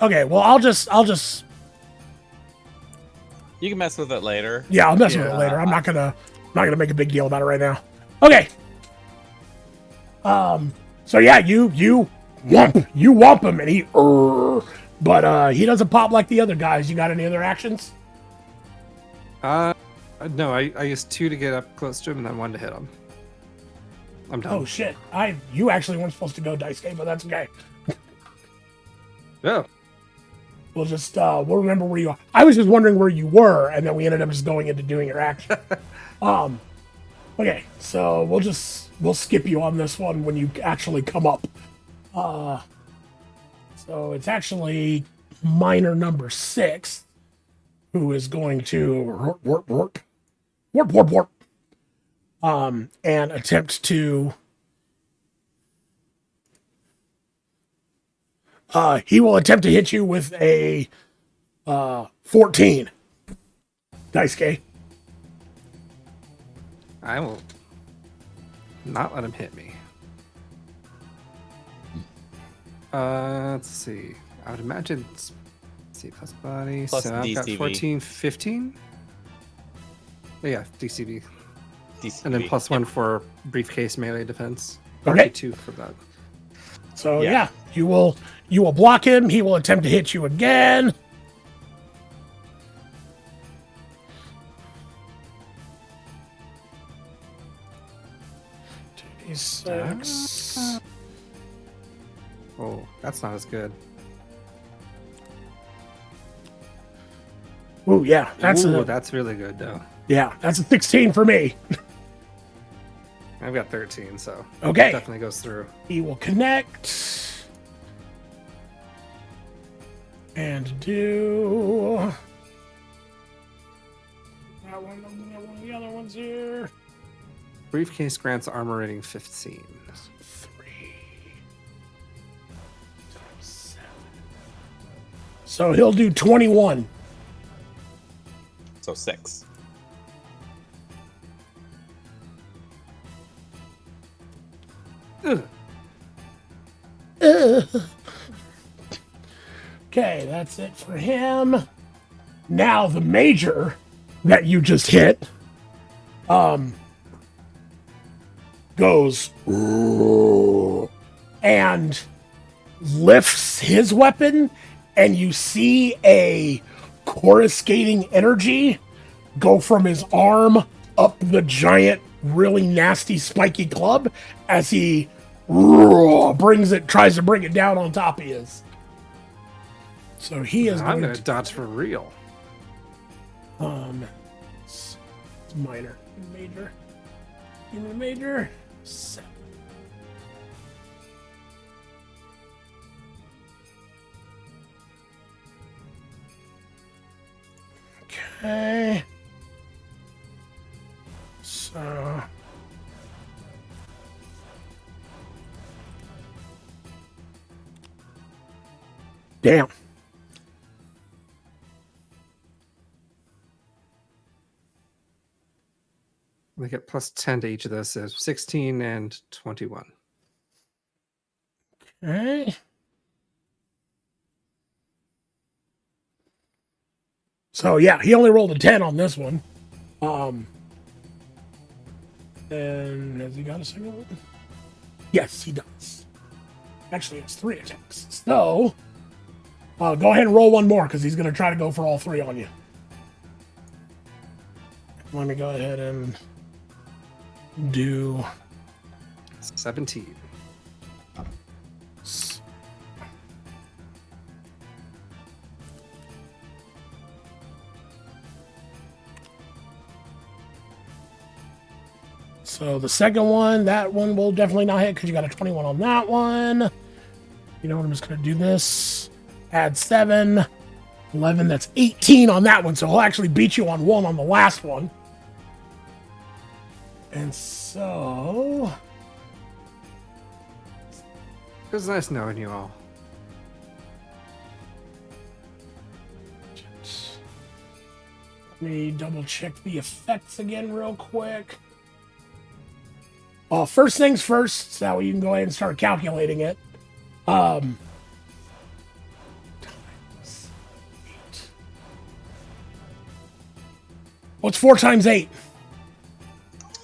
Okay, well, I'll just. You can mess with it later. Yeah, I'll mess with it Yeah. later. I'm not gonna make a big deal about it right now. Okay. So yeah, you whump him, and but he doesn't pop like the other guys. You got any other actions? No, I used 2 to get up close to him and then 1 to hit him. I'm done. Oh shit! You actually weren't supposed to go dice game, but that's okay. Oh. We'll just we'll remember where you are. I was just wondering where you were, and then we ended up just going into doing your action. Okay, so we'll skip you on this one when you actually come up. So it's actually miner number 6 who is going to warp, and attempt to. He will attempt to hit you with a 14 dice K. I will not let him hit me. Let's see. I would imagine. Let's see, plus body. Plus so I've got DCV. 14, 15. Yeah, DCV. DCV. And then plus 1 for briefcase melee defense. Okay. 2 for that. So Yeah. yeah, you will block him. He will attempt to hit you again. Six. Oh, that's not as good. Ooh, yeah, that's That's really good though. that's a 16 for me. I've got 13, so Okay. definitely goes through. He will connect and do that one. The other one's here. Briefcase grants armor rating 15. 3 times 7. So he'll do 21. So 6. Ugh. Okay, that's it for him. Now the major that you just hit goes and lifts his weapon, and you see a coruscating energy go from his arm up the giant, really nasty, spiky club as he tries to bring it down on top of his. So he is I'm going gonna dodge for real. it's minor, major, in the major, 7. Okay. So. Damn. They get plus 10 to each of those, so 16 and 21. Okay. So yeah, he only rolled a 10 on this one. And has he got a second one? Yes, he does. Actually, it's 3 attacks. So go ahead and roll one more because he's going to try to go for all 3 on you. Let me go ahead and do 17. So the second one, that one will definitely not hit because you got a 21 on that one. You know what? I'm just going to do this. Add 7. 11, that's 18 on that one. So he'll actually beat you on 1 on the last one. And so... It was nice knowing you all. Let me double check the effects again real quick. First things first, so you can go ahead and start calculating it. Times 8. What's 4 times 8?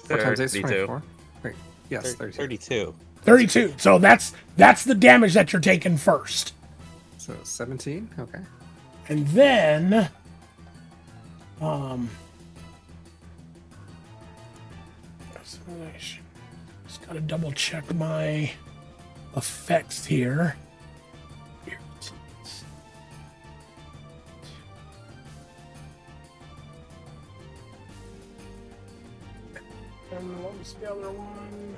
4 times 8 is 32. 24. Wait, yes, 32. 32. 32. So that's the damage that you're taking first. So 17? Okay. And then just gotta double check my effects here. And what was the other one?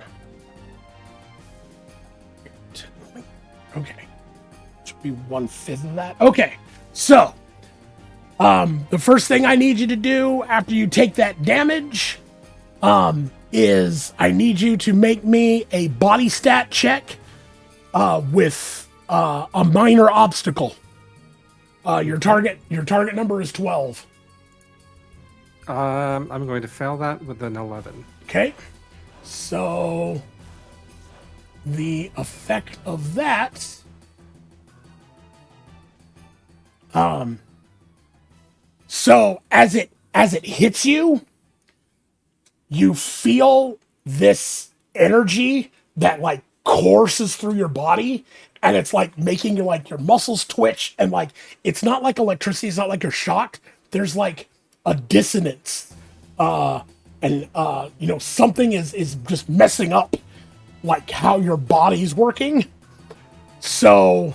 Okay. Should be 1/5 of that. Okay. So, the first thing I need you to do after you take that damage, is I need you to make me a body stat check, with a minor obstacle. Your target number is 12. I'm going to fail that with an 11. Okay. So the effect of that, so as it hits you, you feel this energy that like courses through your body, and it's like making your muscles twitch, and like it's not like electricity, it's not like you're shocked. There's like a dissonance, and something is just messing up like how your body's working. So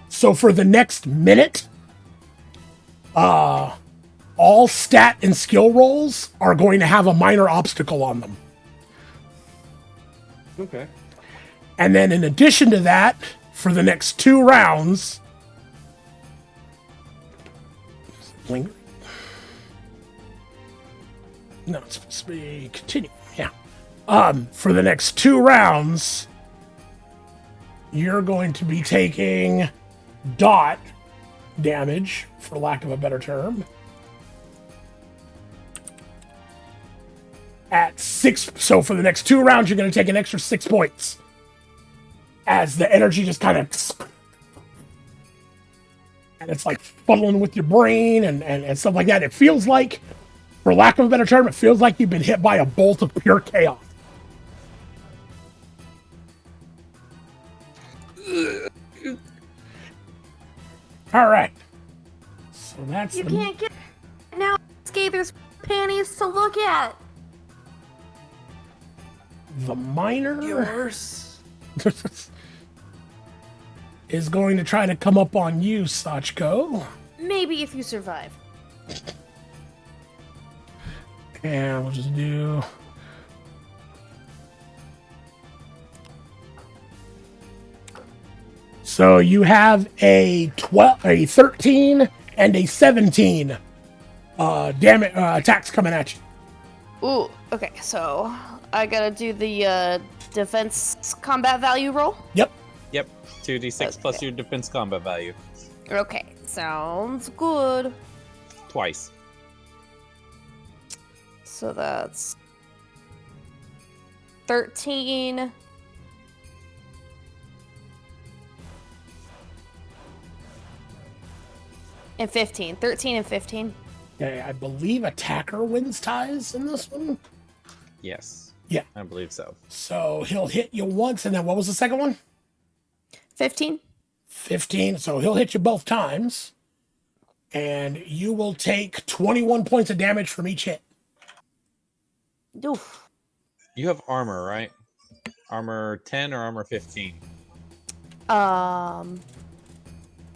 so for the next minute, all stat and skill rolls are going to have a minor obstacle on them. Okay. And then in addition to that, for the next 2 rounds, lingering. No, it's supposed to be continue. Yeah. For the next 2 rounds, you're going to be taking dot damage, for lack of a better term, at 6. So for the next 2 rounds, you're going to take an extra 6 points as the energy just kind of, and it's like fuddling with your brain and stuff like that. It feels like, for lack of a better term, it feels like you've been hit by a bolt of pure chaos. All right. So that's You can't get now Skather's panties to look at. the minor Yours. is going to try to come up on you, Sachko. Maybe if you survive. And we'll just do. So you have a 13, and a 17 damage attacks coming at you. Ooh, okay, so I gotta do the defense combat value roll. Yep. Yep. 2d6 plus your defense combat value. Okay, sounds good. Twice. So that's 13. And 15. 13 and 15. Okay, I believe attacker wins ties in this one. Yes. Yeah. I believe so. So he'll hit you once, and then what was the second one? 15. 15. So he'll hit you both times, and you will take 21 points of damage from each hit. Oof. You have armor, right? Armor 10 or armor 15?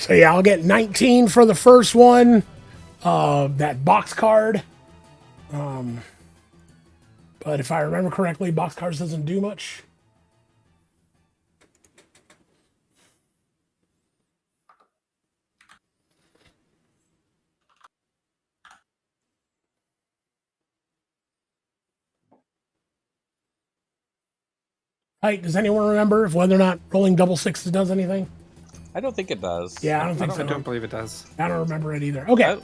So yeah, I'll get 19 for the first one. That box card. But if I remember correctly, box cards doesn't do much. Right, does anyone remember if whether or not rolling double sixes does anything? I don't think it does. Yeah, I don't think I so. don't believe it does. I don't remember it either. Okay, I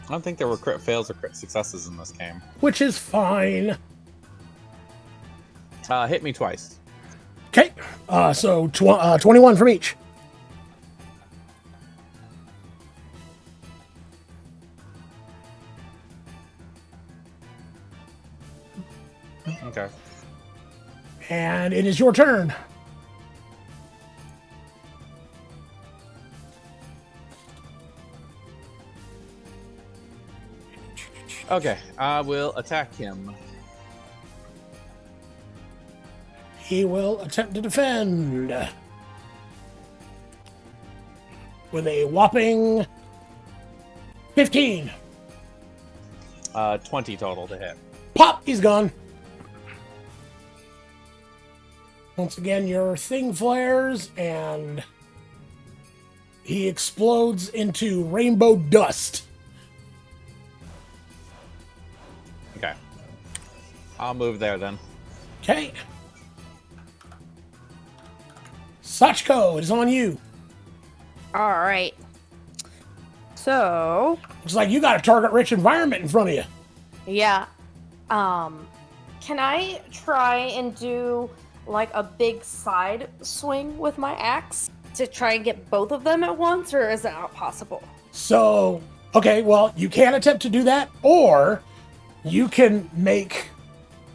don't think there were crit fails or crit successes in this game. which is fine. Hit me twice. Okay, so 21 from each. Okay. And it is your turn. Okay, I will attack him. He will attempt to defend with a whopping 15. 20 total to hit. Pop, he's gone. Once again, your thing flares and he explodes into rainbow dust. Okay. I'll move there then. Okay. Sachiko, it is on you. All right. So, Looks like you got a target-rich environment in front of you. yeah. Can I try and do like a big side swing with my axe to try and get both of them at once, or is that not possible? So, okay, well, you can attempt to do that, or you can make.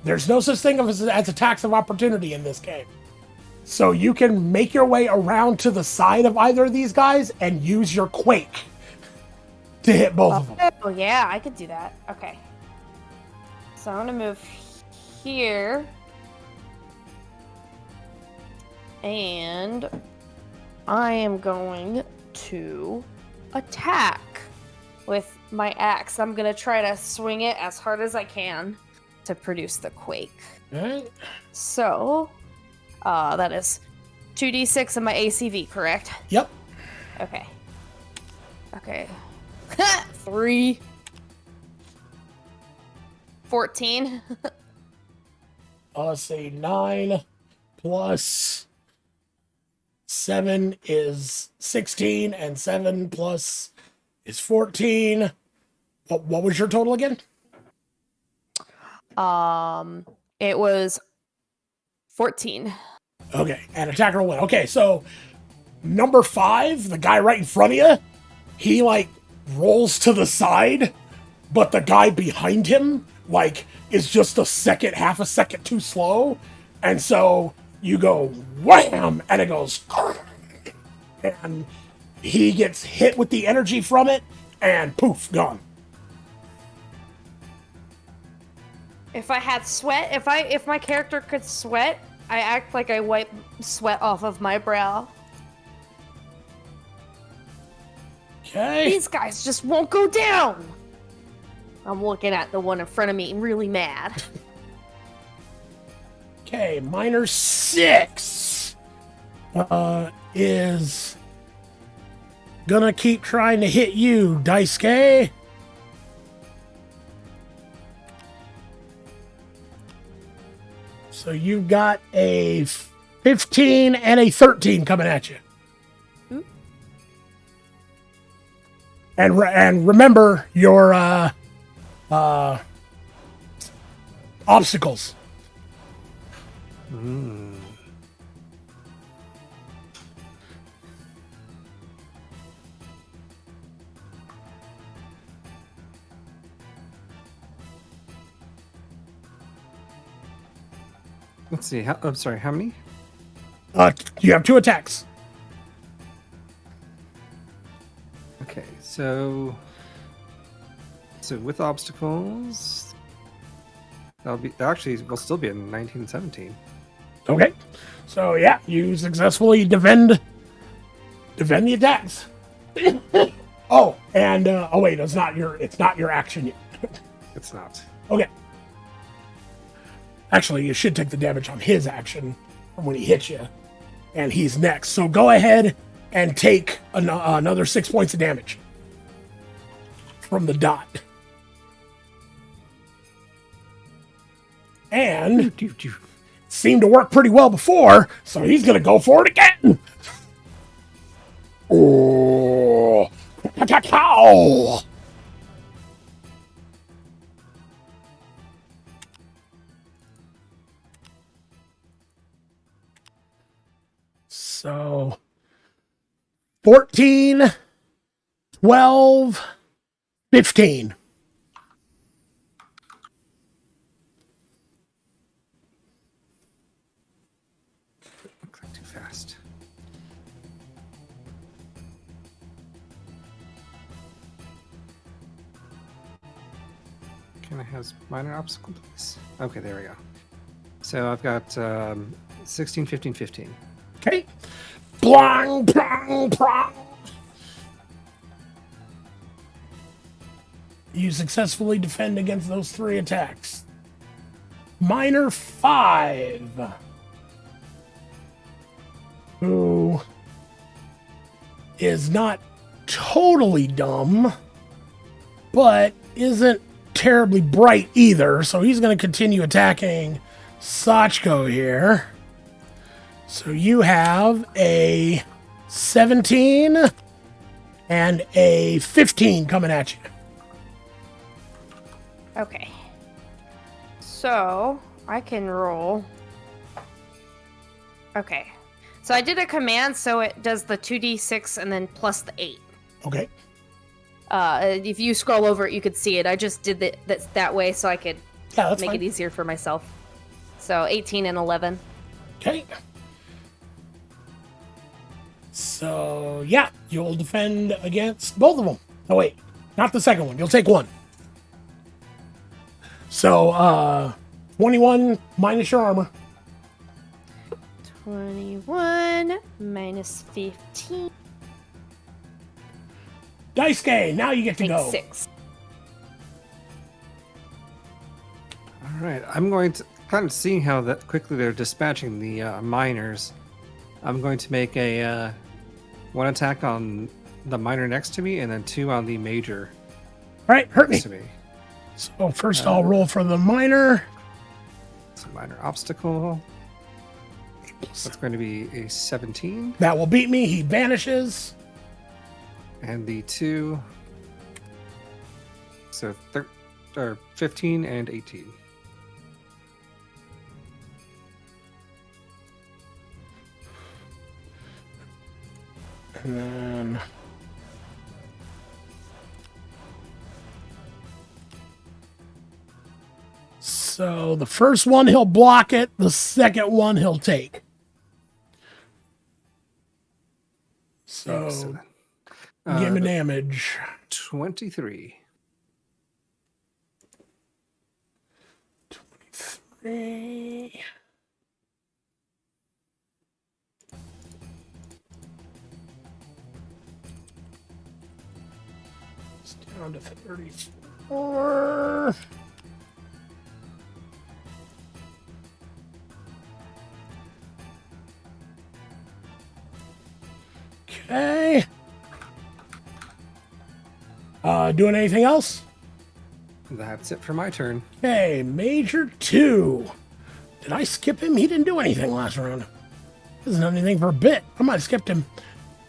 There's no such thing as attacks of opportunity in this game. So you can make your way around to the side of either of these guys and use your quake to hit both of them. Oh yeah, I could do that. Okay. So I'm gonna move here. And I am going to attack with my axe. I'm gonna try to swing it as hard as I can to produce the quake. Alright. So, that is 2d6 in my ACV, correct? Yep. Okay. Okay. 3. 14. Let's see, 9 plus 7 is 16, and 7 plus is 14. What was your total again? It was 14. Okay, and attacker win. Okay, so number 5, the guy right in front of you, he like rolls to the side, but the guy behind him like is just half a second too slow, and so you go wham, and it goes, and he gets hit with the energy from it, and poof, gone. If I had sweat, if my character could sweat, I act like I wipe sweat off of my brow. Okay. These guys just won't go down. I'm looking at the one in front of me, really mad. Okay, minor 6 is gonna keep trying to hit you, Daisuke. So you've got a 15 and a 13 coming at you. Hmm? And remember your obstacles. Let's see. I'm sorry. How many? You have 2 attacks. Okay, so with obstacles, that actually will still be a 1917. Okay. So yeah, you successfully defend defend the attacks. Oh, and oh wait, it's not your action yet. It's not. Okay. Actually, you should take the damage on his action from when he hits you, and he's next. So go ahead and take another 6 points of damage from the dot. And seemed to work pretty well before, so he's gonna go for it again. Oh, pow! So 14, 12, 15. Looks like too fast. Can I have minor obstacle, please? Okay, there we go. So I've got 16, 15, 15. Okay. Blang, blang, blang. You successfully defend against those 3 attacks. Minor 5. Who is not totally dumb, but isn't terribly bright either. So he's going to continue attacking Sachko here. So you have a 17 and a 15 coming at you. Okay. So I can roll. Okay. So I did a command, so it does the 2d6 and then plus the 8. Okay. If you scroll over it, you could see it. I just did that way so I could Yeah, that's make fine. it easier for myself. So 18 and 11. Okay. So, yeah, you'll defend against both of them. Oh, wait. Not the second one. You'll take one. So, 21 minus your armor. 21 minus 15. Daisuke, now you get to Take go. 6. All right, I'm going to kind of seeing how that quickly they're dispatching the miners. I'm going to make a 1 attack on the miner next to me, and then 2 on the major All right, hurt me. next to me. So, first I'll roll for the minor. It's a minor obstacle. That's going to be a 17, That will beat me. He vanishes. and the 2. So 15 and 18. And then... So the first one, he'll block it. The second one, he'll take. So Excellent. give me damage. 23. 23. It's down to 34. Okay. Doing anything else? That's it for my turn. Okay, Major 2. Did I skip him? He didn't do anything last round. Hasn't done anything for a bit. I might have skipped him.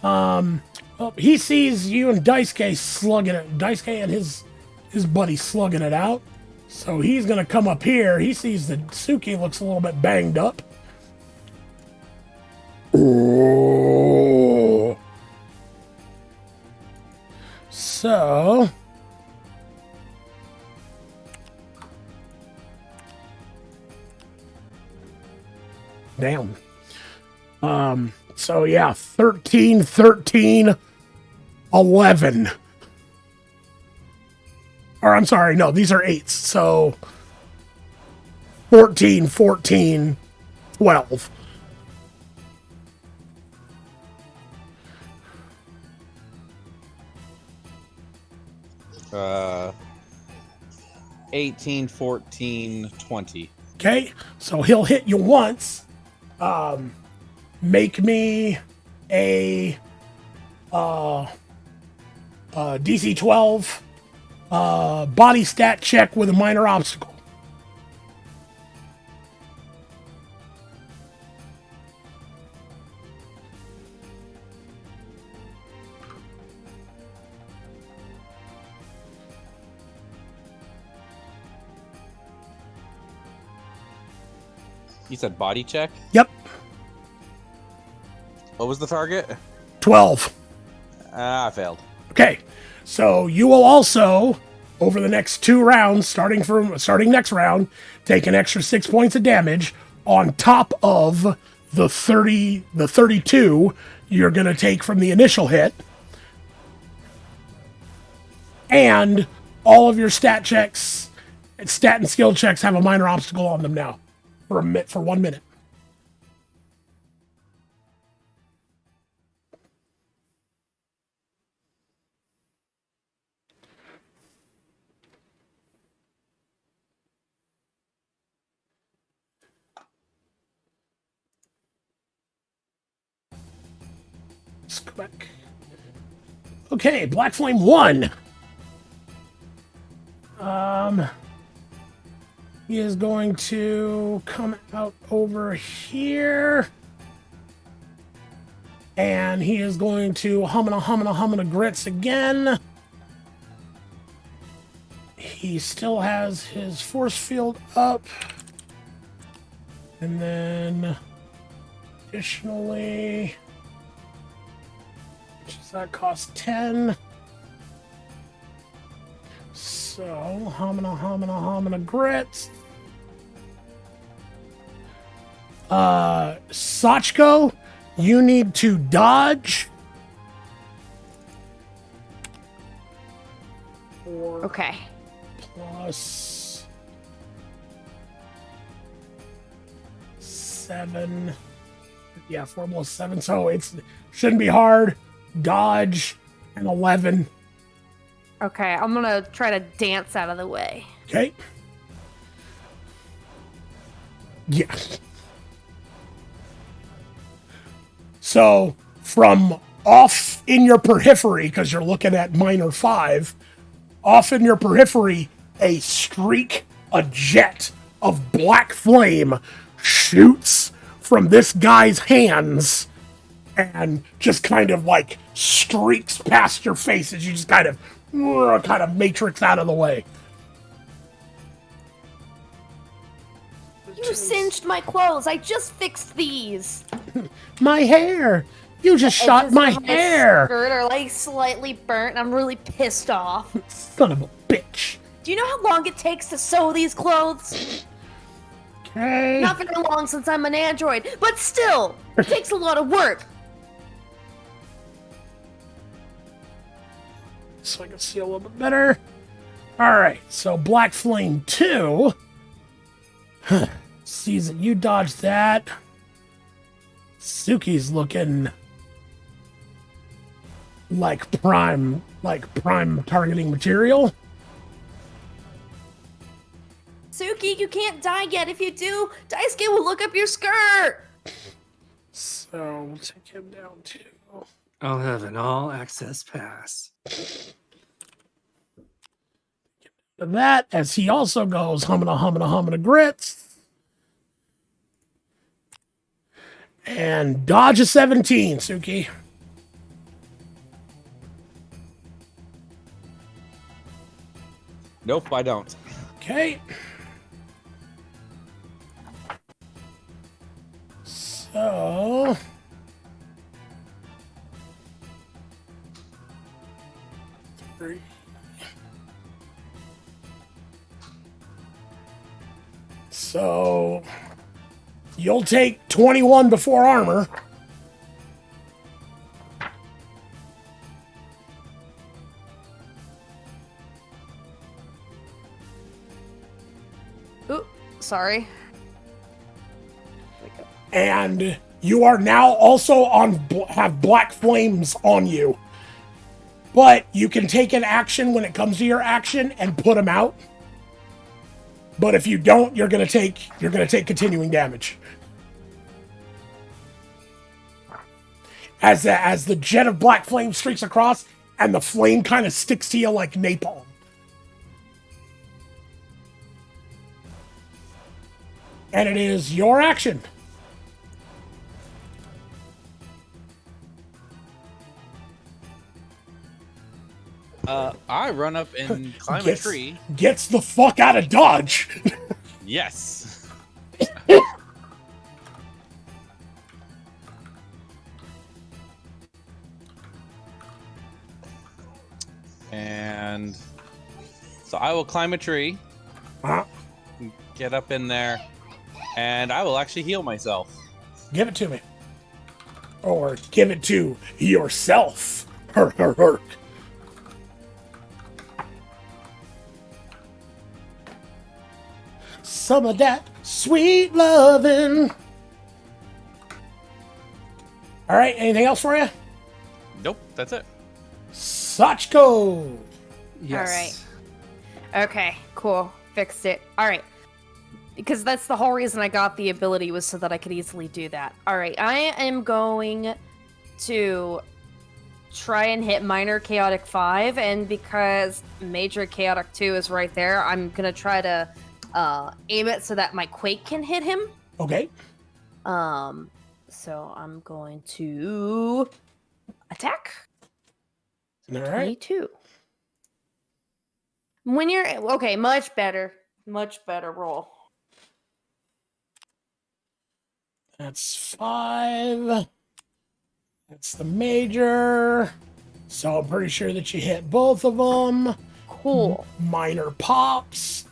Well, he sees you and Daisuke slugging it. Daisuke and his buddy slugging it out. So he's gonna come up here. He sees that Suki looks a little bit banged up. Oh. So damn. So yeah, 13, 13, 11. Or I'm sorry, no, these are 8s. So 14, 14, 12. 18, 14, 20. Okay, so he'll hit you once. Make me a DC 12 body stat check with a minor obstacle. You said body check? Yep, What was the target? 12. I failed. Okay, so you will also, over the next 2 rounds, starting next round, take an extra 6 points of damage on top of the 32 you're gonna take from the initial hit, and all of your stat and skill checks have a minor obstacle on them now for 1 minute. Let's go back. Okay, Black Flame 1. He is going to come out over here. And he is going to humana grits again. He still has his force field up. And then additionally, which does that cost 10? So, humana grits. Sachko, you need to dodge. Okay. Plus 7. Yeah, 4 plus 7. So it shouldn't be hard. Dodge and 11. Okay, I'm gonna try to dance out of the way. Okay. Yeah. So from off in your periphery, because you're looking at minor 5, off in your periphery, a jet of black flame shoots from this guy's hands and just kind of like streaks past your face as you just kind of matrix out of the way. You singed my clothes. I just fixed these. My hair! You just shot Edges my of hair! Skirt are like slightly burnt, and I'm really pissed off. Son of a bitch. Do you know how long it takes to sew these clothes? Okay. Not very long since I'm an android, but still, it takes a lot of work. So I can see a little bit better. Alright, so Black Flame 2 sees that you dodged that. Suki's looking like prime targeting material. Suki, you can't die yet. If you do, Daisuke will look up your skirt. So we'll take him down too. I'll have an all-access pass. That, as he also goes humana grits. And dodge a 17, Suki. Nope, I don't. Okay. So three. So you'll take 21 before armor. Ooh, sorry. And you are now also have black flames on you. But you can take an action when it comes to your action and put them out. But if you don't, you're gonna take continuing damage. As the jet of black flame streaks across, and the flame kind of sticks to you like napalm. And it is your action. I run up and climb a Gets- tree. Gets the fuck out of Dodge. Yes. And so I will climb a tree, Uh, get up in there, and I will actually heal myself. give it to me. Or give it to yourself. Herk, herk, herk. Some of that sweet lovin'. All right, anything else for you? Nope, that's it. Sachko. Yes. Okay, cool. Fixed it. All right. Because that's the whole reason I got the ability, was so that I could easily do that. All right, I am going to try and hit Minor Chaotic 5, and because Major Chaotic 2 is right there, I'm going to try to aim it so that my Quake can hit him. Okay. So I'm going to attack. All right. 22. When you're okay, much better roll. That's 5. That's the major. So I'm pretty sure that you hit both of them. Cool. Minor pops.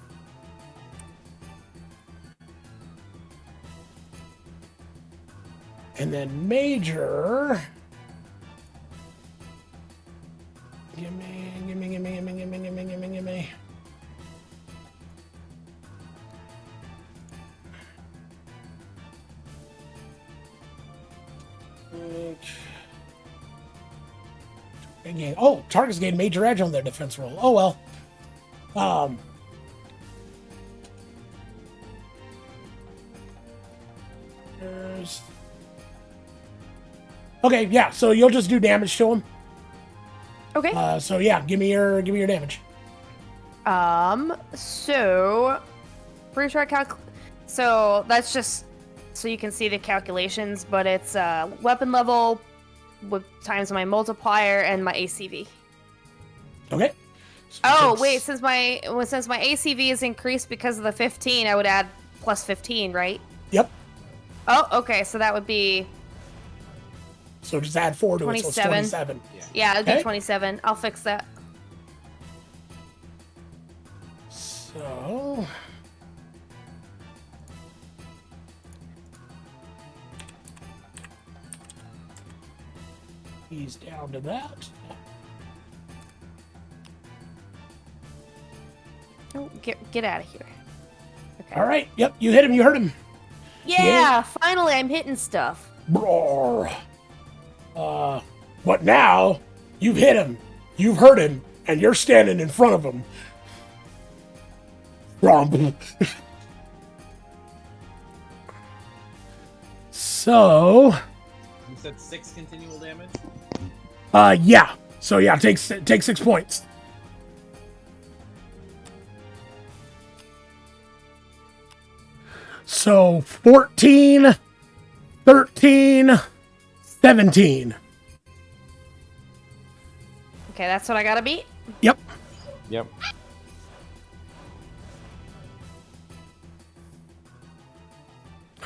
And then major. Gimme. Again. Oh, targets gain major edge on their defense roll. Oh well. Okay, yeah. So you'll just do damage to him. Okay. So yeah, give me your damage. So pretty sure so that's just so you can see the calculations, but it's weapon level with times my multiplier and my ACV. Okay. So Oh takes- wait, since my ACV is increased because of the 15, I would add plus 15, right? Yep. Oh, okay, so that would be So just add 4 to it, so it's 27. 27. yeah, it'd Okay. be 27. I'll fix that. So he's down to that. Oh, get out of here. Okay. All right. Yep. You hit him. You hurt him. Yeah, finally I'm hitting stuff. Roar. But now you've hit him, you've hurt him, and you're standing in front of him. Romp. So, You said 6 continual damage? yeah. So yeah, take 6 points. So 14, 13, 17. Okay, that's what I gotta beat. Yep. Yep.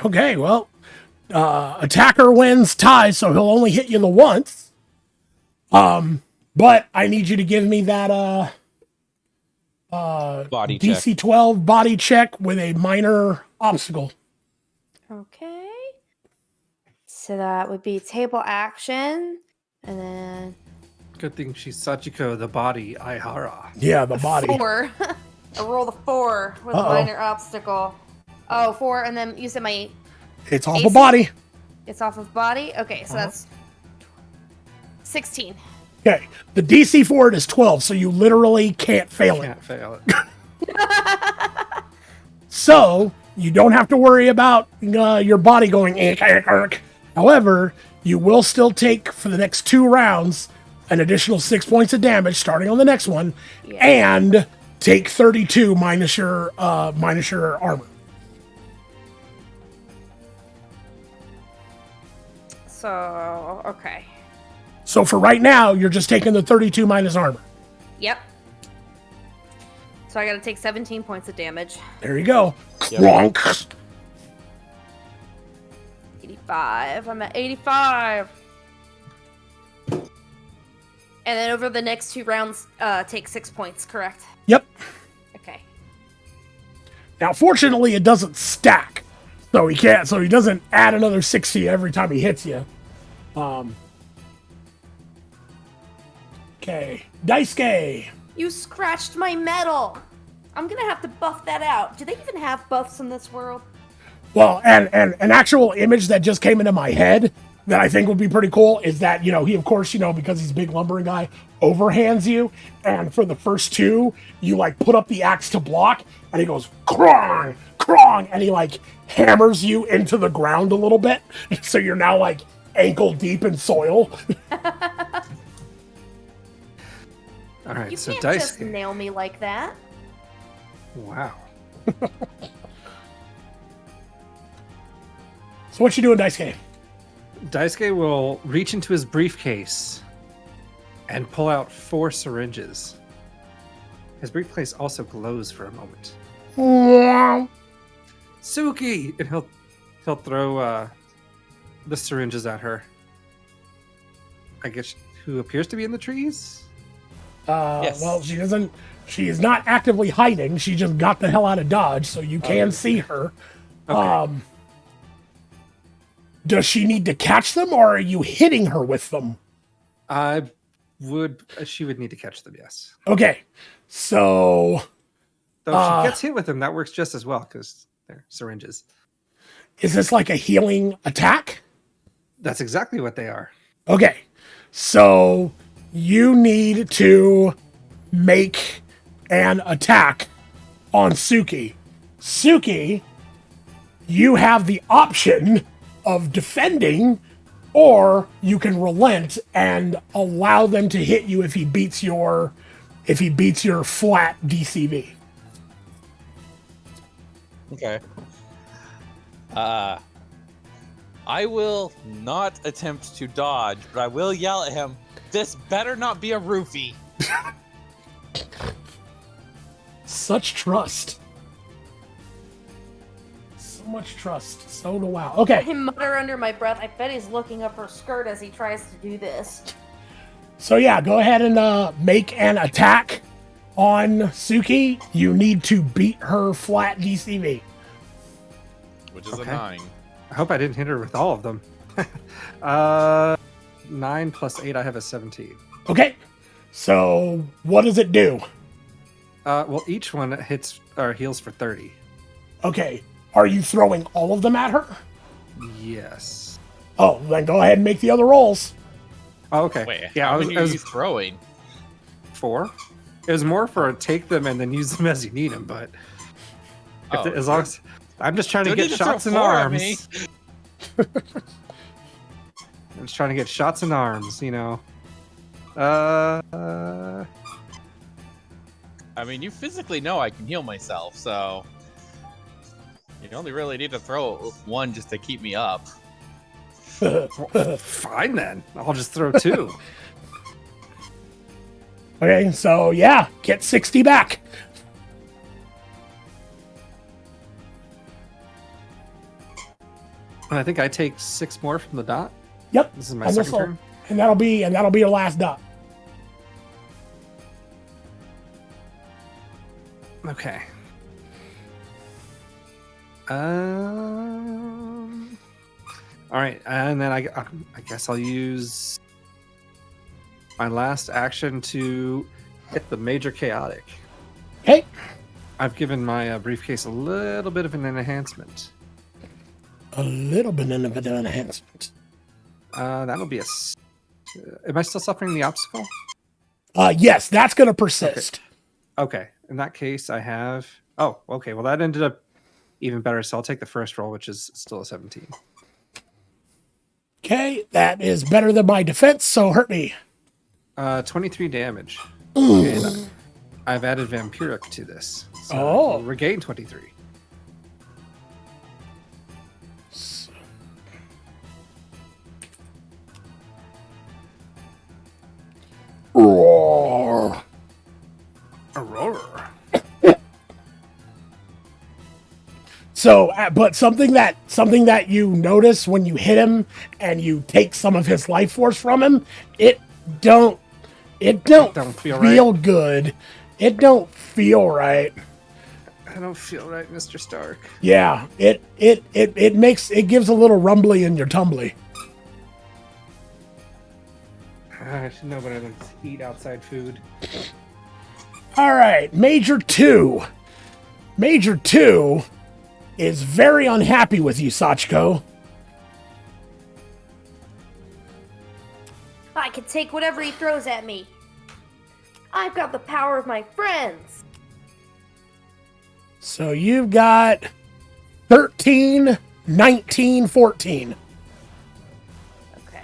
Okay, well, attacker wins tie, so he'll only hit you the once. But I need you to give me that Body check. DC 12 body check with a minor obstacle. Okay. So that would be table action, and then Good thing she's Sachiko, the body, Aihara. Yeah, the body. 4. I roll the 4 with Uh-oh. minor obstacle. Oh, 4, and then you said my It's off AC? a body. it's off of body. Okay, so Uh-huh. that's 16. Okay. The DC for it is 12, so you literally can't fail it. Can't fail it. So you don't have to worry about your body going "Eek, eek, eek." However, you will still take for the next 2 rounds an additional 6 points of damage starting on the next one, Yeah. and take 32 minus your armor. So, okay. So for right now, you're just taking the 32 minus armor. Yep. So I gotta take 17 points of damage. There you go. Yep. Clonk. 85. I'm at 85. And then over the next 2 rounds, take 6 points, correct? Yep. Okay. Now, fortunately, it doesn't stack, so he can't. So he doesn't add another 60 every time he hits you. Okay, Daisuke. You scratched my metal! I'm gonna have to buff that out. Do they even have buffs in this world? Well, and an actual image that just came into my head that I think would be pretty cool is that, he, of course, because he's a big lumbering guy, overhands you, and for the first 2, you, put up the axe to block, and he goes, krong, krong, and he, hammers you into the ground a little bit, so you're now, ankle deep in soil. All right, You so can't just Daisuke. nail me like that. Wow. So what you doing, Daisuke? Daisuke will reach into his briefcase and pull out 4 syringes. His briefcase also glows for a moment. Suki! And he'll throw the syringes at her. I guess who appears to be in the trees? Yes. Well, she is not actively hiding. She just got the hell out of Dodge, so you can see her. Okay. Does she need to catch them, or are you hitting her with them? She would need to catch them, yes. Okay, so Though if she gets hit with them, that works just as well because they're syringes. is this like a healing attack? That's exactly what they are. Okay, so you need to make an attack on Suki. Suki, you have the option of defending, or you can relent and allow them to hit you if he beats your flat DCV. Okay. I will not attempt to dodge, but I will yell at him, "This better not be a roofie." Such trust. So much trust. So do wow. Okay. I mutter under my breath, I bet he's looking up her skirt as he tries to do this. So yeah, go ahead and make an attack on Suki. You need to beat her flat DCV. Which is Okay. a 9. I hope I didn't hit her with all of them. 9 plus 8, I have a 17. Okay. So what does it do? Well, each one hits or heals for 30. Okay. Are you throwing all of them at her? Yes. Oh, then go ahead and make the other rolls. Oh, okay. Wait, yeah, how I was, many I are was you throwing? 4. It was more for take them and then use them as you need them, but Oh, as long as I'm just trying to don't get need to throw shots in 4 at me. arms. I'm just trying to get shots in arms, you know. I mean, you physically know I can heal myself, so you only really need to throw 1 just to keep me up. Fine then. I'll just throw 2. Okay, so yeah, get 60 back. And I think I take 6 more from the dot. Yep. This is my And second this'll- turn. And that'll be your last dot. Okay. All right, and then I guess I'll use my last action to hit the major chaotic. Okay. I've given my briefcase a little bit of an enhancement. A little bit of an enhancement. That'll be a Am I still suffering the obstacle? Yes, that's going to persist. Okay. In that case, I have. Oh, okay. Well, that ended up even better. So I'll take the first roll, which is still a 17. Okay, that is better than my defense, so hurt me. 23 damage. And I've added vampiric to this. So Oh. I'll regain 23. Roar. Aurora. So, but something that you notice when you hit him and you take some of his life force from him, it don't feel good. It don't feel right. I don't feel right, Mr. Stark. Yeah, it gives a little rumbly in your tumbly. I should know better than to eat outside food. All right, Major 2. Major 2 is very unhappy with you, Sachiko. I can take whatever he throws at me. I've got the power of my friends. So you've got 13, 19, 14. Okay.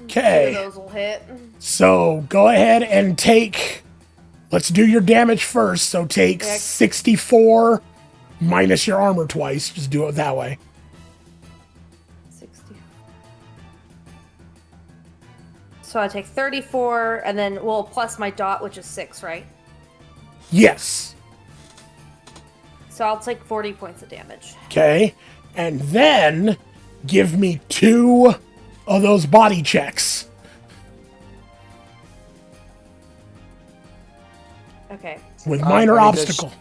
Okay. Those will hit. So go ahead and take. Let's do your damage first. So take Yeah. 64 minus your armor twice. Just do it that way. 60. So I take 34, and then, well, plus my dot, which is 6, right? Yes. So I'll take 40 points of damage. Okay. And then give me 2 of those body checks. Okay. With minor I mean, does obstacle.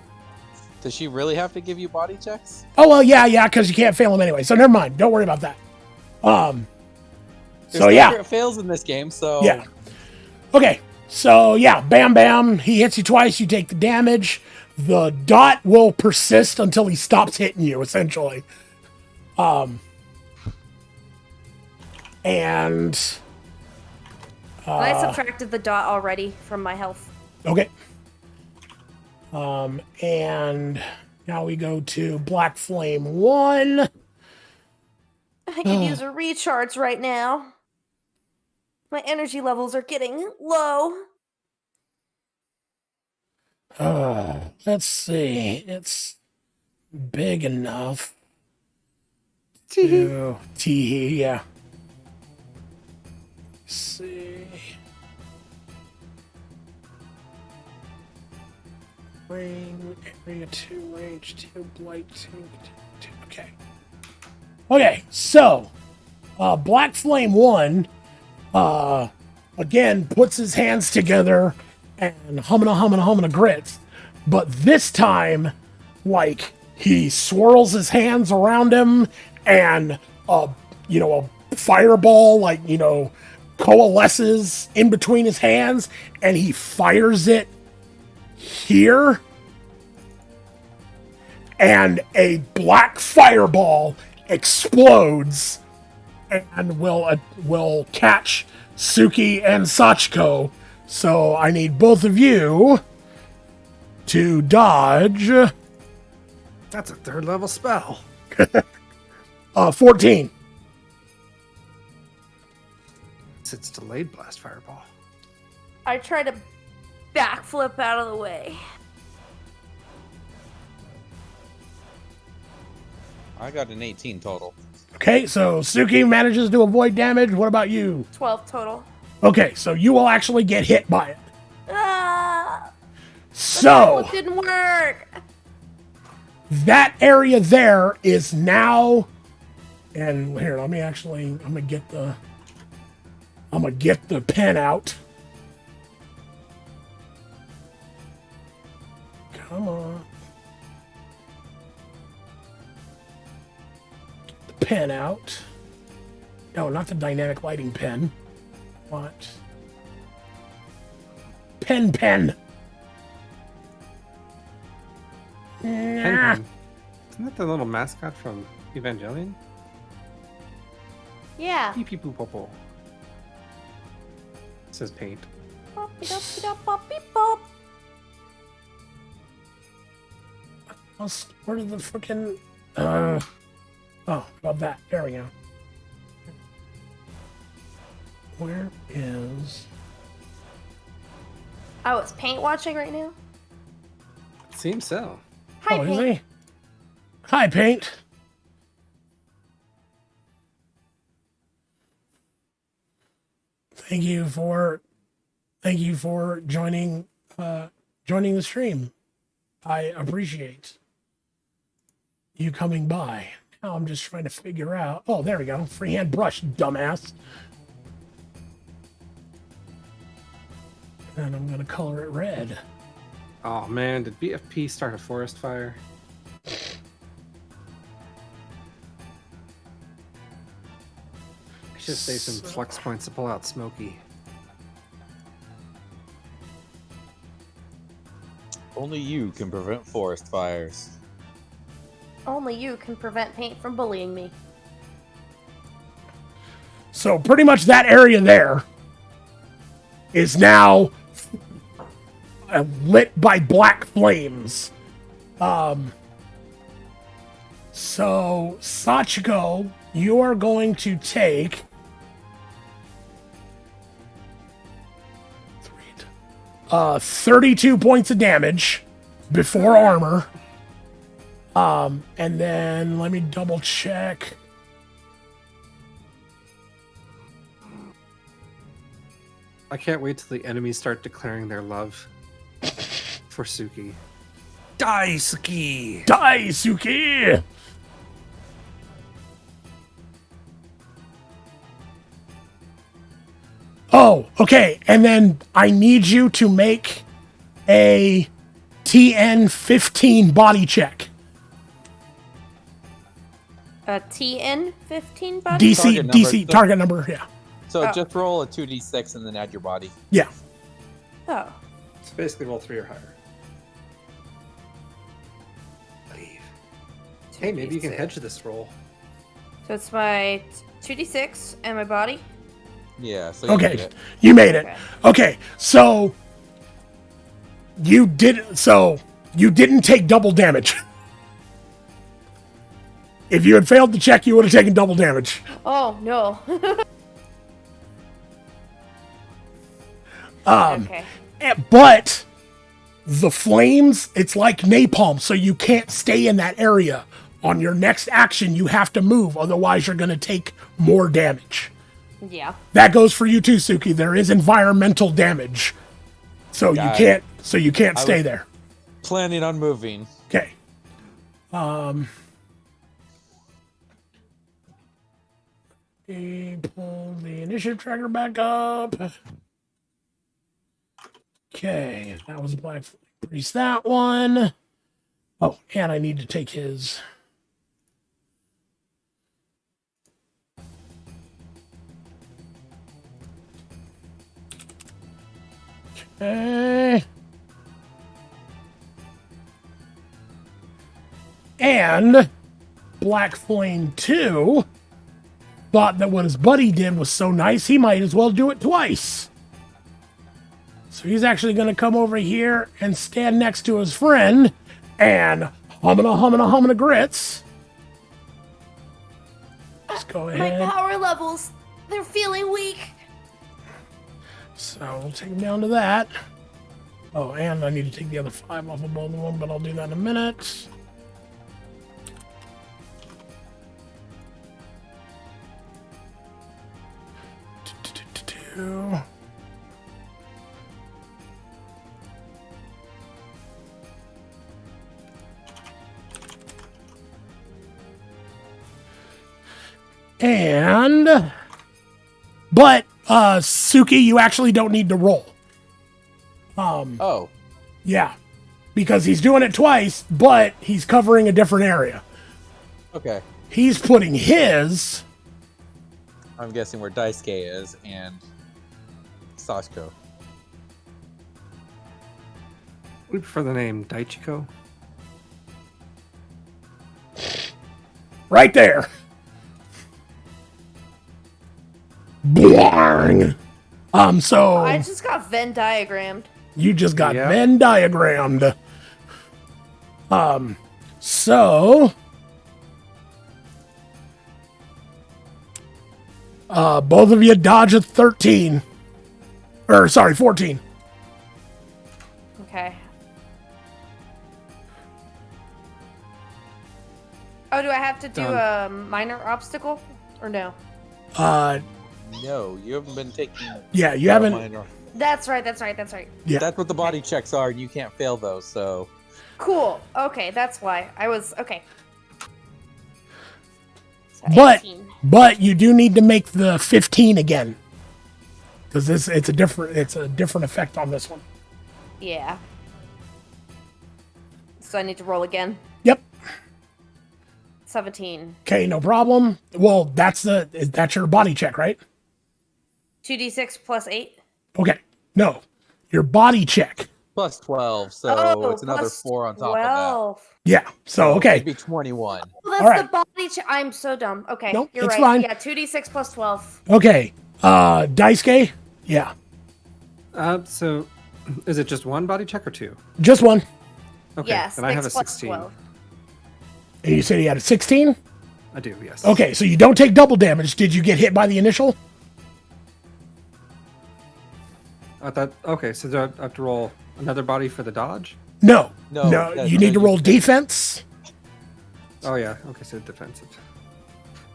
Does she really have to give you body checks? Oh, well, yeah, because you can't fail them anyway. So never mind. Don't worry about that. There's So no yeah. crit fails in this game, so Yeah. Okay. So yeah, bam, bam. He hits you twice. You take the damage. The dot will persist until he stops hitting you, essentially. And I subtracted the dot already from my health. okay. And now we go to Black Flame 1. I could use a recharge right now. My energy levels are getting low. Let's see. It's big enough. Teehee, yeah. Let's see. Area 2, range 2, blight 2. Okay. Okay, so Black Flame 1 again puts his hands together and humming grits, but this time, like, he swirls his hands around him and a fireball, like, coalesces in between his hands, and he fires it here, and a black fireball explodes and will catch Suki and Sachiko. So I need both of you to dodge. That's a 3rd level spell. 14. It's delayed blast fireball. I try to backflip out of the way. I got an 18 total. Okay, so Suki manages to avoid damage. What about you? 12 total. Okay, so you will actually get hit by it. Ah! So It didn't work. that area there is now, and here, I'm gonna get the pen out. Come on. Get the pen out. No, not the dynamic lighting pen. What? Pen. Pen. Isn't that the little mascot from Evangelion? Yeah. Beep beep boop boop boop. It says paint. Bop-be-dop-be-dop-bop-beep-bop. Where did the freaking oh, about that. There we go. Where is Oh, it's paint watching right now? It seems so. Hi, oh, is paint. he? Hi, Paint. Thank you for joining joining the stream. I appreciate you coming by. Now I'm just trying to figure out. Oh, there we go. Freehand brush, dumbass. And I'm gonna color it red. Oh man, did BFP start a forest fire? I should save some flux points to pull out Smokey. Only you can prevent forest fires. Only you can prevent paint from bullying me. So pretty much that area there is now lit by black flames. So Sachiko, you are going to take 32 points of damage before armor. And then let me double check. I can't wait till the enemies start declaring their love for Suki. Die, Suki! Die, Suki! Oh, okay. And then I need you to make a TN15 body check. A TN15 body? DC, Target number. DC, target number, yeah. So Oh. just roll a 2d6 and then add your body. Yeah. Oh. So basically roll 3 or higher. Leave. Hey, maybe you can 2d6. hedge this roll. So it's my 2d6 and my body? Yeah, so you Okay, made it. you made it. Okay. Okay, so you didn't take double damage. If you had failed the check, you would have taken double damage. Oh, no. Um, Okay. But the flames, it's like napalm, so you can't stay in that area. On your next action, you have to move, otherwise you're going to take more damage. Yeah. That goes for you too, Suki. There is environmental damage, so Got you it. can't I stay was- there. Planning on moving. Okay. Pull the initiative tracker back up. Okay, that was Black Priest. That one. Oh, and I need to take his. Okay. And Black Flame 2 thought that what his buddy did was so nice, he might as well do it twice. So he's actually going to come over here and stand next to his friend and humana grits. Let's go My ahead. power levels, they're feeling weak. So we'll take him down to that. Oh, and I need to take the other 5 off of both of them, but I'll do that in a minute. And, but Suki, you actually don't need to roll. Oh, Yeah, because he's doing it twice, but he's covering a different area. okay. He's putting his. I'm guessing where Daisuke is and Sachiko. We prefer the name Daichiko. right there. Blarng. So I just got Venn diagrammed. you just got Yeah. Venn diagrammed. So both of you dodge a 13. Or sorry, 14. Okay. Oh, do I have to do a minor obstacle or no? No, you haven't been taking. Yeah, you haven't. minor. That's right. Yeah. That's what the body checks are, and you can't fail those. So Cool. Okay, that's why I was okay. So But 18. but you do need to make the 15 again. Because it's a different effect on this one. Yeah. So I need to roll again. Yep. 17. Okay, no problem. Well, that's your body check, right? 2d6 plus 8. Okay. No. Your body check. plus 12, so it's another plus 4 on top 12. Yeah. So okay. It'd be 21. Well, that's All right. the body check. I'm so dumb. Okay, Nope, you're it's right. fine. Yeah, 2d6 plus 12. Okay. Daisuke? Yeah. So, is it just one body check or two? Just one. Okay, Yes, and I have a 6 plus 16. 12. And you said you had a 16? I do, yes. Okay, so you don't take double damage. Did you get hit by the initial? I thought, okay, so do I have to roll another body for the dodge? No. No, No. that- You need to that- roll defense. Oh yeah, okay, so defensive.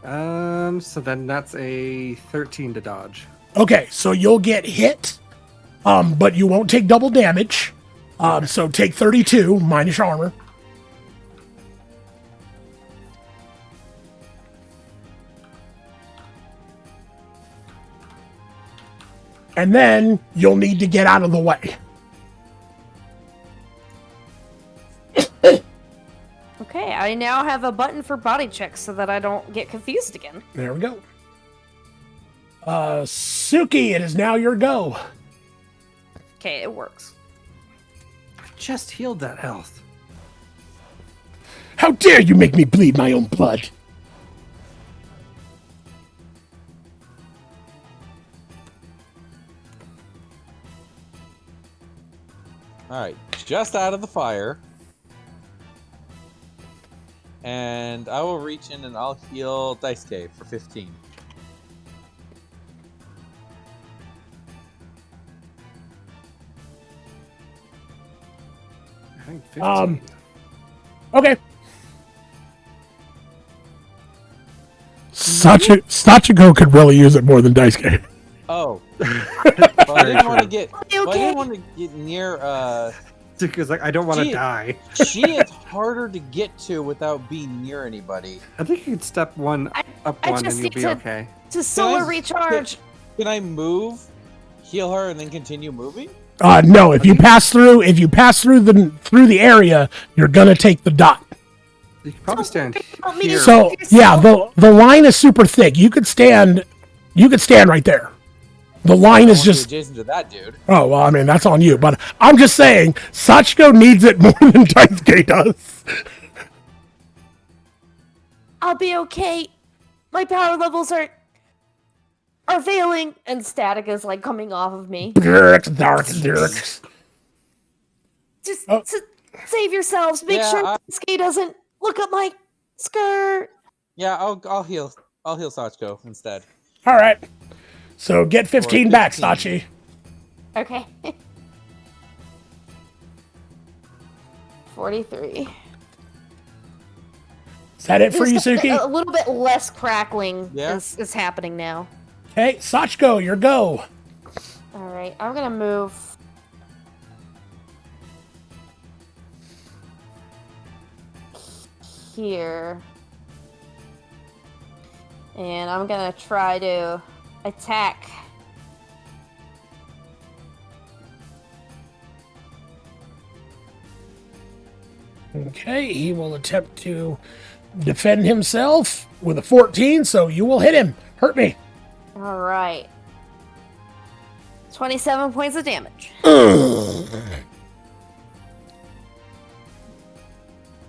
So then that's a 13 to dodge. Okay, so you'll get hit, but you won't take double damage. So take 32 minus your armor. And then you'll need to get out of the way. Okay, I now have a button for body checks so that I don't get confused again. There we go. Suki, it is now your go. Okay, it works. I just healed that health. How dare you make me bleed my own blood? All right, just out of the fire. And I will reach in and I'll heal Daisuke for 15. I think 15. Okay. Sachiko could really use it more than Daisuke. Oh. But I didn't want to get. You But I okay? didn't want to get near. Because like I don't want to Gee. die. She is harder to get to without being near anybody. I think you could step one I up just one and you'll need be to- okay. To solar Guys, recharge. Can I move, heal her, and then continue moving? No, if you pass through the area, you're gonna take the dot. You could probably stand Help me here. So yeah, the line is super thick. You could stand right there. The line I is want to be just adjacent to that dude. oh well, I mean that's on you. But I'm just saying, Sachiko needs it more than Daisuke does. I'll be okay. My power levels are failing, and static is like coming off of me. Dark. Just Oh. save yourselves. Make Yeah, sure Ski doesn't look up my skirt. Yeah, I'll heal. I'll heal Sachiko instead. All right. So get 15 back, 15. Sachi. Okay. 43. Is that it for you, Just a Suki? little bit less crackling Yeah. is happening now. Okay, Sachiko, your go. All right, I'm gonna move. Here. And I'm gonna try to attack. Okay, he will attempt to defend himself with a 14, so you will hit him. Hurt me. All right. 27 points of damage.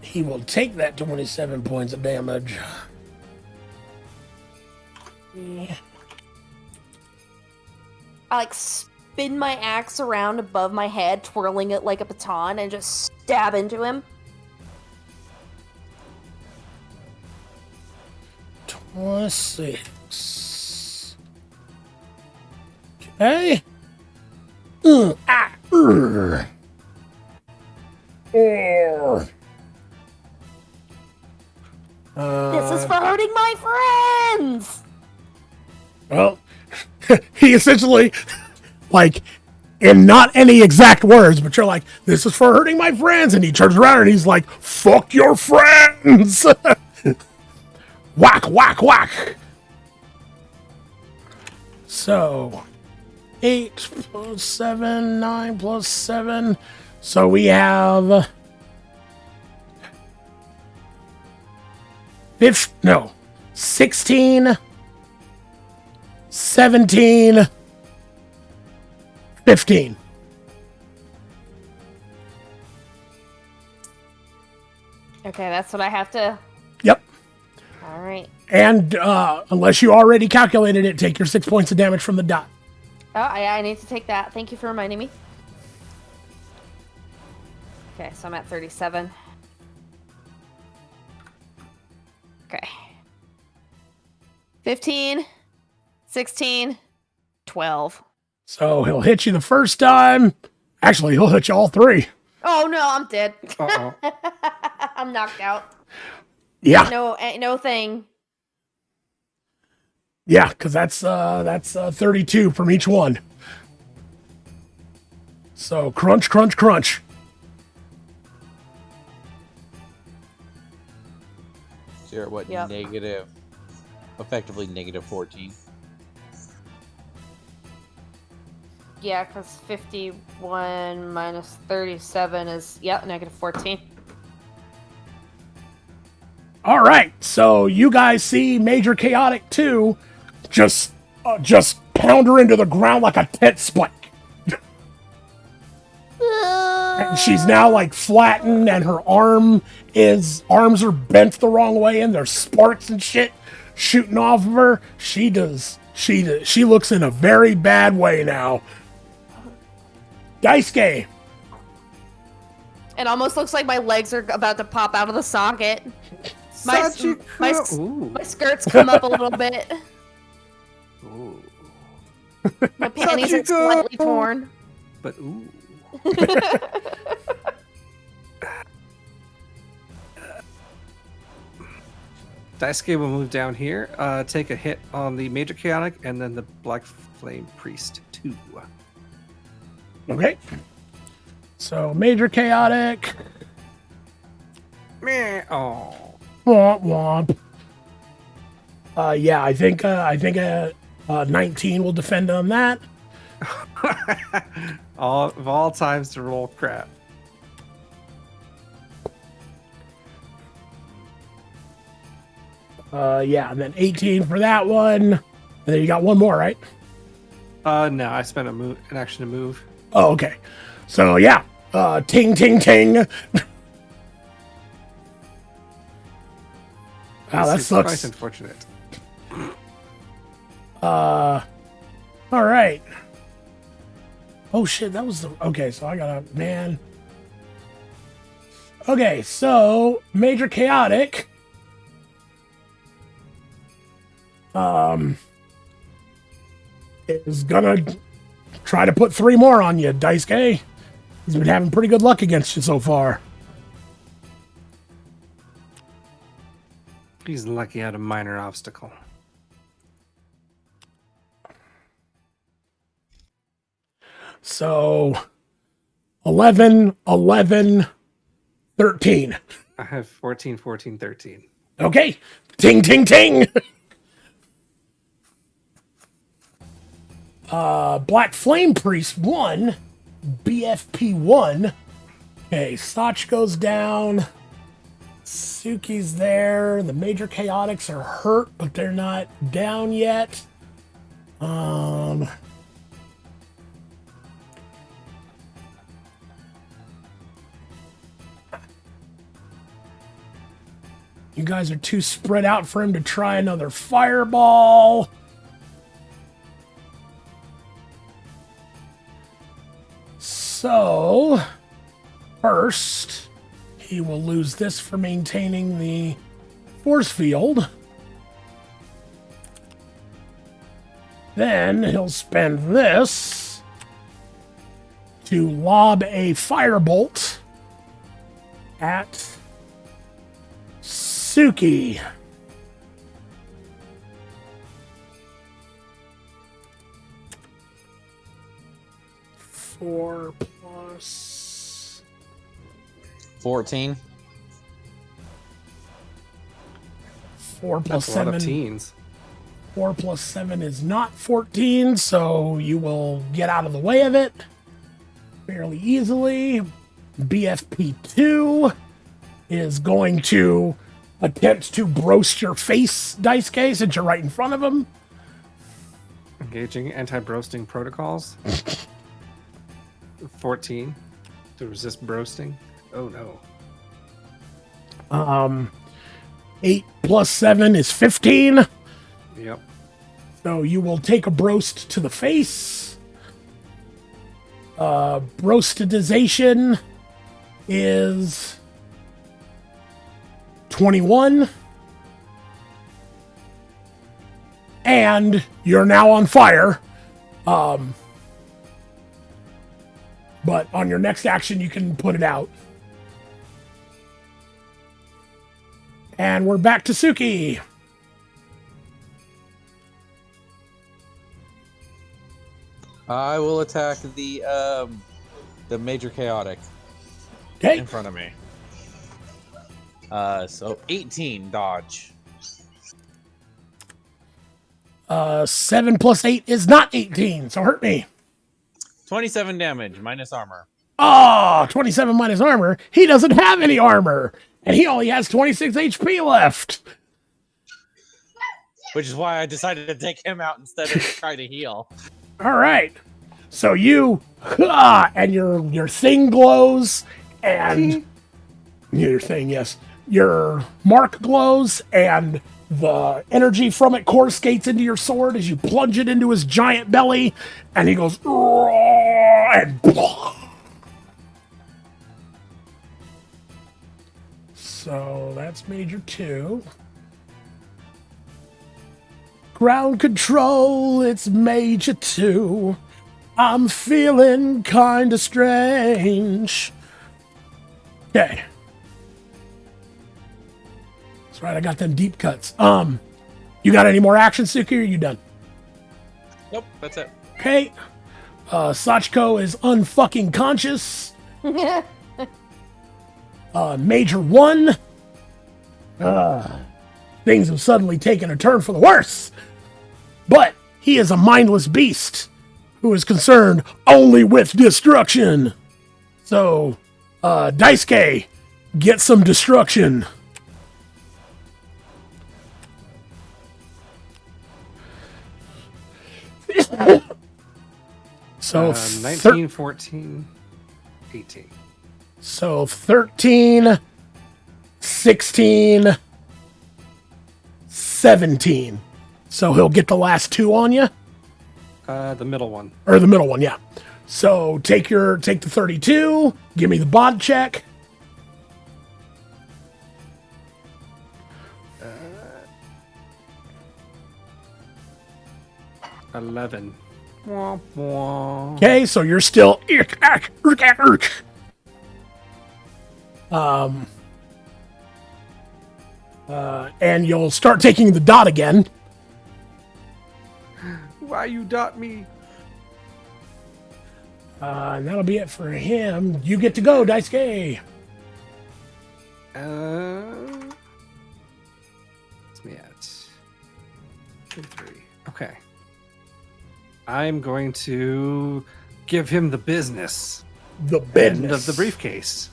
He will take that 27 points of damage. I like spin my axe around above my head, twirling it like a baton, and just stab into him. 26. Okay. This is for hurting my friends! Well, he essentially, like, in not any exact words, but you're like, this is for hurting my friends. And he turns around and he's like, fuck your friends. Whack, whack, whack. So, 8 plus 7, 9 plus 7. So we have 16, 17, 15. Okay, that's what I have to... Yep. Alright. And unless you already calculated it, take your 6 points of damage from the dot. Oh, I need to take that. Thank you for reminding me. Okay, so I'm at 37. Okay. 15, 16, 12. So he'll hit you the first time. Actually, he'll hit you all three. Oh no, I'm dead. Uh-oh. I'm knocked out. Yeah. No thing. Yeah, because that's 32 from each one. So crunch, crunch, crunch. So you're at what? Yep. Effectively negative 14. Yeah, because 51 minus 37 is, yep, negative 14. All right, so you guys see Major Chaotic 2 just pound her into the ground like a tent spike. And she's now like flattened, and her arms are bent the wrong way, and there's sparks and shit shooting off of her. She looks in a very bad way now. Daisuke. It almost looks like my legs are about to pop out of the socket. My Ooh. skirts come up a little bit. Ooh. My panties are Sachiko! slightly torn. But ooh. Daisuke will move down here, take a hit on the Major Chaotic, and then the Black Flame Priest 2. Okay. So Major Chaotic. Meh. Oh. Womp womp. Yeah, I think 19 will defend on that. Of all times to roll crap. Yeah, and then 18 for that one. And then you got one more, right? No, I spent an action to move. Oh, okay. So yeah, ting ting ting. Wow, that This is quite sucks. unfortunate. All right. Oh shit, that was the okay. So I got a man. Okay, so Major Chaotic. Is gonna try to put 3 more on you, Daisuke. He's been having pretty good luck against you so far. He's lucky at a minor obstacle. So 11, 11, 13. I have 14, 14, 13. Okay. Ting, ting, ting. Black Flame Priest 1. BFP 1. Okay, Sach goes down. Suki's there. The Major Chaotics are hurt, but they're not down yet. You guys are too spread out for him to try another fireball. So, first, he will lose this for maintaining the force field. Then he'll spend this to lob a firebolt at Suki. Four plus 14. 4 plus That's a lot of 7. teens. 4 plus 7 is not 14, so you will get out of the way of it fairly easily. BFP2 is going to attempt to broast your face, Dice K, since you're right in front of him. Engaging anti-broasting protocols. 14 to resist broasting. Oh no. 8 plus 7 is 15. Yep. So you will take a broast to the face. Broastedization is 21. And you're now on fire. But on your next action, you can put it out. And we're back to Suki. I will attack the major chaotic Okay. in front of me. So 18 dodge. 7 plus 8 is not 18, so hurt me. 27 damage minus armor. Oh, 27 minus armor. He doesn't have any armor, and he only has 26 HP left. Which is why I decided to take him out instead of try to heal. All right. So you, and your thing glows, and your thing, yes, your mark glows, and the energy from it coruscates into your sword as you plunge it into his giant belly, and he goes, and so that's Major 2. Ground control, it's Major 2. I'm feeling kinda strange. Okay. That's right, I got them deep cuts. You got any more action, Suki, or are you done? Nope, that's it. Okay. Sachiko is unfucking conscious. Major 1. Things have suddenly taken a turn for the worse. But he is a mindless beast who is concerned only with destruction. So, Daisuke, get some destruction. So, 19, 14, 18. So 13, 16, 17. So he'll get the last 2 on you? The middle one. Or the middle one, yeah. So take the 32, give me the bod check. 11. Wah, wah. Okay, so you're still and you'll start taking the dot again. Why you dot me? And that'll be it for him. You get to go, Daisuke. What's me at? 3. Okay. I'm going to give him the business. The business. End of the briefcase.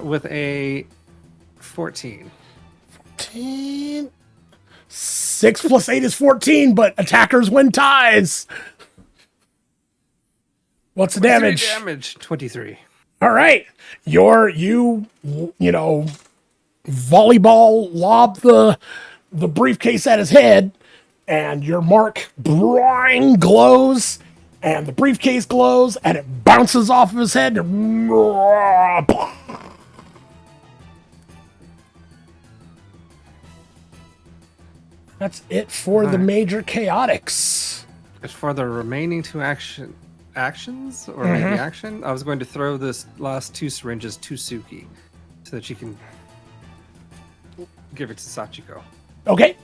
With a 14. 14. 6 plus 8 is 14, but attackers win ties. What's the damage? Damage 23. All right. You volleyball lob the briefcase at his head, and your mark brine glows, and the briefcase glows, and it bounces off of his head. That's it for the Alright. major chaotics. As for the remaining two actions, or maybe action, I was going to throw this last 2 syringes to Suki so that she can give it to Sachiko. Okay.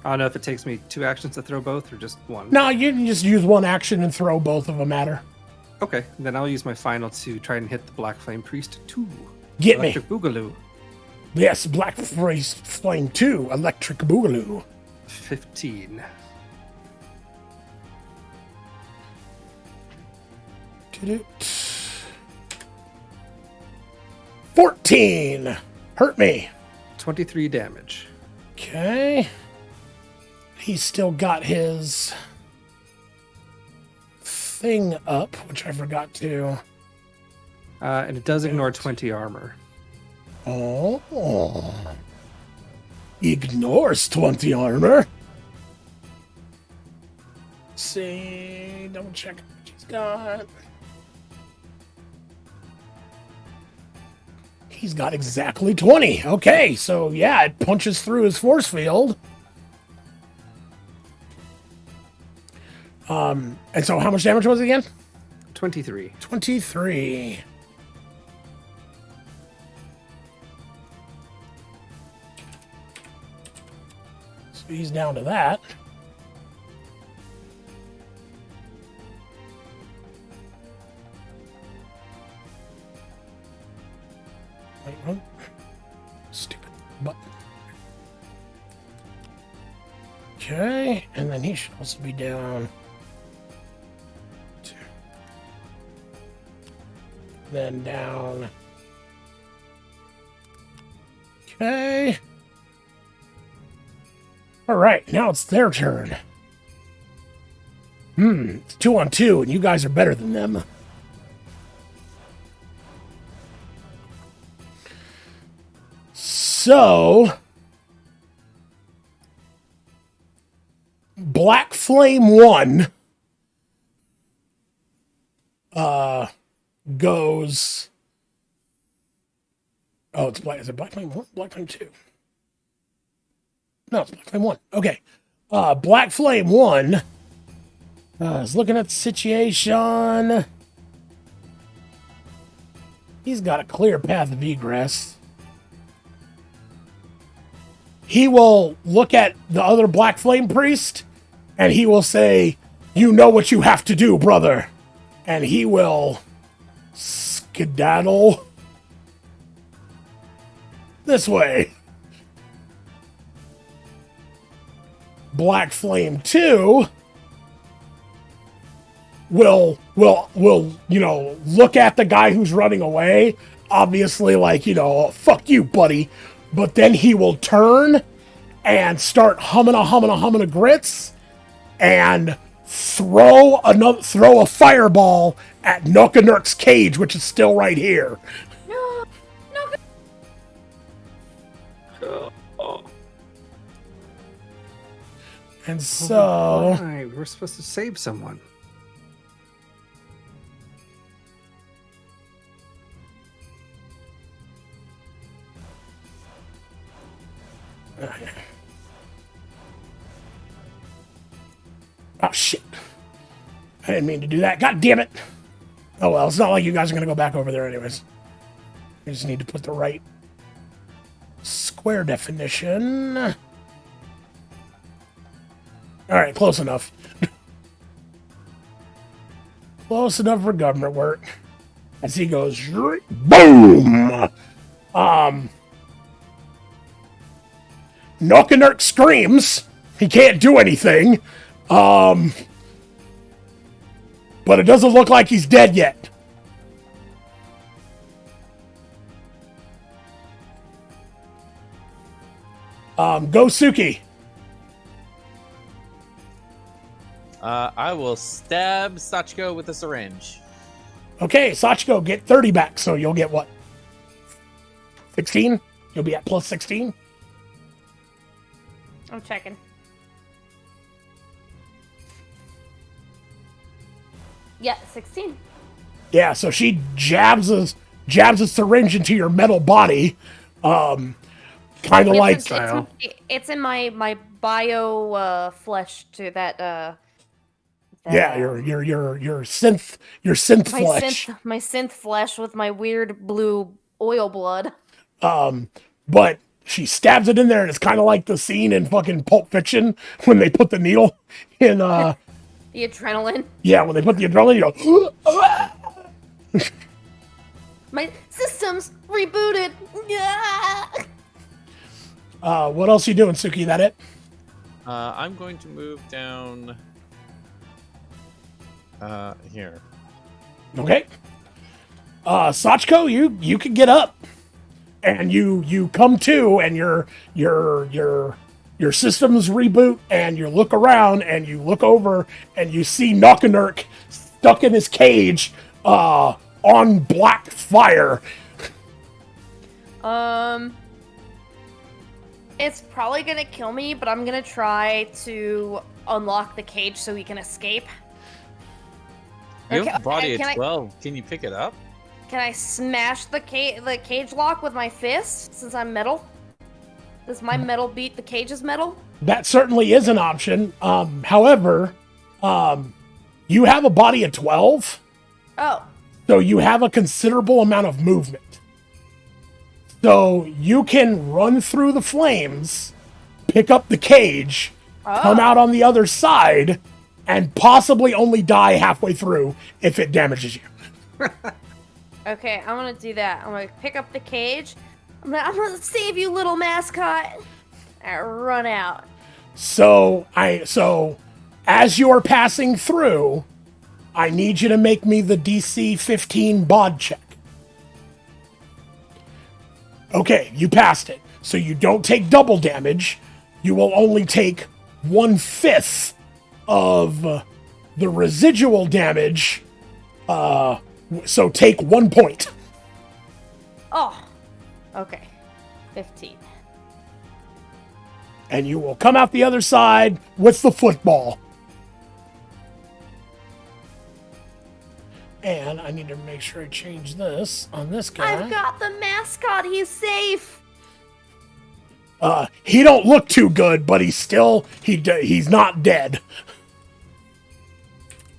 I don't know if it takes me 2 actions to throw both or just 1. No, you can just use one action and throw both of them at her. Okay, then I'll use my final to try and hit the Black Flame Priest 2. Get me. Electric Boogaloo. Yes, Black Flame 2, Electric Boogaloo. 15. Did it? 14. Hurt me. 23 damage. Okay. He's still got his thing up, which I forgot to. And it does ignore 20 armor. Oh. Ignores 20 armor. Let's see. Double check what he's got. He's got exactly 20. Okay, so yeah, it punches through his force field. And so how much damage was it again? 23. 23. So he's down to that. Wait, what? Stupid button. Okay, and then he should also be down. Then down. Okay. All right, now it's their turn. It's 2-on-2, and you guys are better than them. So, Black Flame 1 goes. Oh, it's Black. Is it Black Flame 1? Black Flame 2. No, it's Black Flame 1. Okay. Black Flame 1 is looking at the situation. He's got a clear path of egress. He will look at the other Black Flame Priest, and he will say, "You know what you have to do, brother." And he will skedaddle this way. Black Flame 2 will look at the guy who's running away, obviously like, fuck you, buddy. But then he will turn and start humming a grits and throw a fireball at Nokanurk's cage, which is still right here. No, And so Why? We're supposed to save someone. oh shit. I didn't mean to do that. God damn it. Oh well, it's not like you guys are gonna go back over there anyways. I just need to put the right square definition. Alright, close enough. Close enough for government work. As he goes, boom! Nokanurk screams. He can't do anything. But it doesn't look like he's dead yet. Go Suki. I will stab Sachiko with a syringe. Okay, Sachiko, get 30 back, so you'll get what? 16? You'll be at plus 16? I'm checking. Yeah, 16. Yeah, so she jabs a syringe into your metal body, kind of like Style. It's in my bio flesh to that yeah, your synth my flesh. synth flesh with my weird blue oil blood. But she stabs it in there, and it's kind of like the scene in fucking Pulp Fiction when they put the needle in. The adrenaline. Yeah, when they put the adrenaline, you go. My system's rebooted. Yeah. What else you doing, Suki? That it? I'm going to move down. Here. Okay. Sachko, you can get up, and you come to, and your systems reboot, and you look around, and you look over, and you see Knockanurk stuck in his cage, on black fire. It's probably gonna kill me, but I'm gonna try to unlock the cage so we can escape. You Okay, have a body can of I- 12. Can you pick it up? Can I smash the cage lock with my fist since I'm metal? Does my metal beat the cage's metal? That certainly is an option. However, you have a body of 12, Oh, so you have a considerable amount of movement. So you can run through the flames, pick up the cage, come out on the other side, and possibly only die halfway through if it damages you. okay. I'm gonna do that. I'm gonna pick up the cage. I'm gonna save you, little mascot. And run out. So as you are passing through, I need you to make me the DC 15 bod check. Okay, you passed it. So you don't take double damage. You will only take 1/5 of the residual damage. So take 1 point. Oh, okay. 15. And you will come out the other side with the football. And I need to make sure I change this on this guy. I've got the mascot. He's safe. He don't look too good, but he's not dead.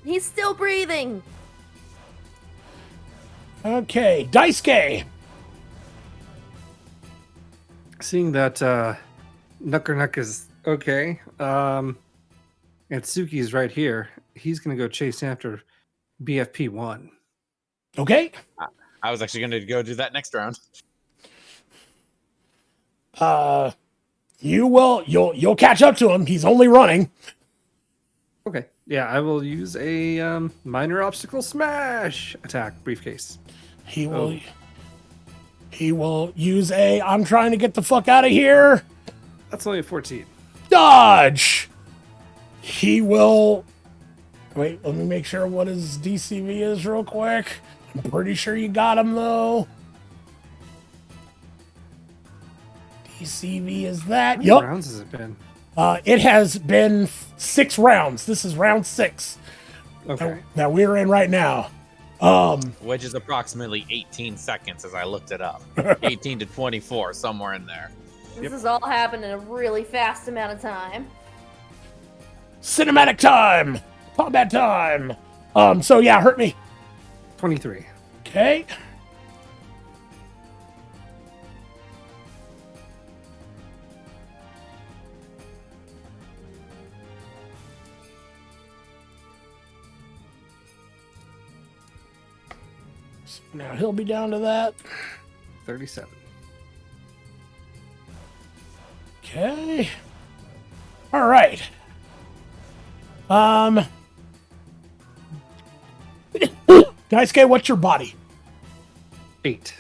He's still breathing. Okay, Daisuke. Seeing that Nuckernuck is okay, and Suki's right here, he's gonna go chase after BFP1. Okay. I was actually going to go do that next round. You'll catch up to him. He's only running. Okay, yeah, I will use a minor obstacle smash attack briefcase. He will use a I'm trying to get the fuck out of here. That's only a 14. Dodge. He will wait, let me make sure what his DCV is real quick. I'm pretty sure you got him though. DCV is that. How many Yup. rounds has it been? It has been 6 rounds. This is round 6 Okay. that we're in right now. Which is approximately 18 seconds as I looked it up. 18 to 24, somewhere in there. This has all happened in a really fast amount of time. Cinematic time. Combat time. So yeah, hurt me. 23. Okay. So now he'll be down to that. 37. Okay. All right. Daisuke, what's your body? 8.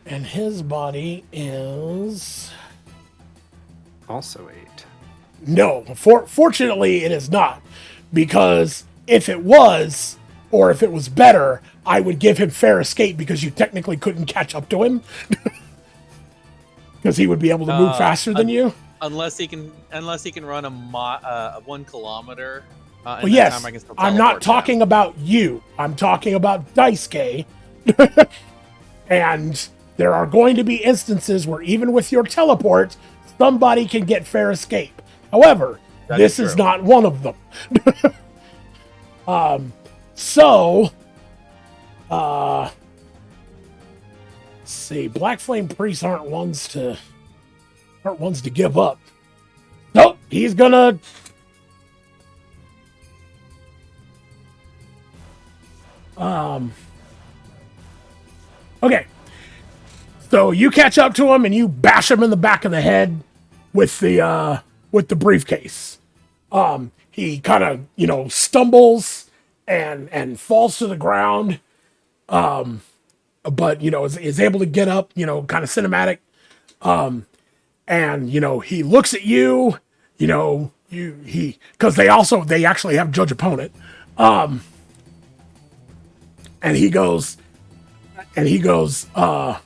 And his body is Also 8. no. Fortunately, it is not, because if it was, or if it was better, I would give him fair escape because you technically couldn't catch up to him, because he would be able to move faster than you. Unless he can run a 1 kilometer And Well, that yes, time I can still I'm not teleport down. talking about you. I'm talking about Daisuke. And there are going to be instances where even with your teleport, somebody can get fair escape. However, That this is is true. not one of them. So, let's see, Black Flame Priests aren't ones to give up. Nope, he's gonna. Okay. So you catch up to him and you bash him in the back of the head with the briefcase. He kind of, stumbles and falls to the ground. But is able to get up, kind of cinematic. And he looks at you, because they actually have judge opponent. And he goes, for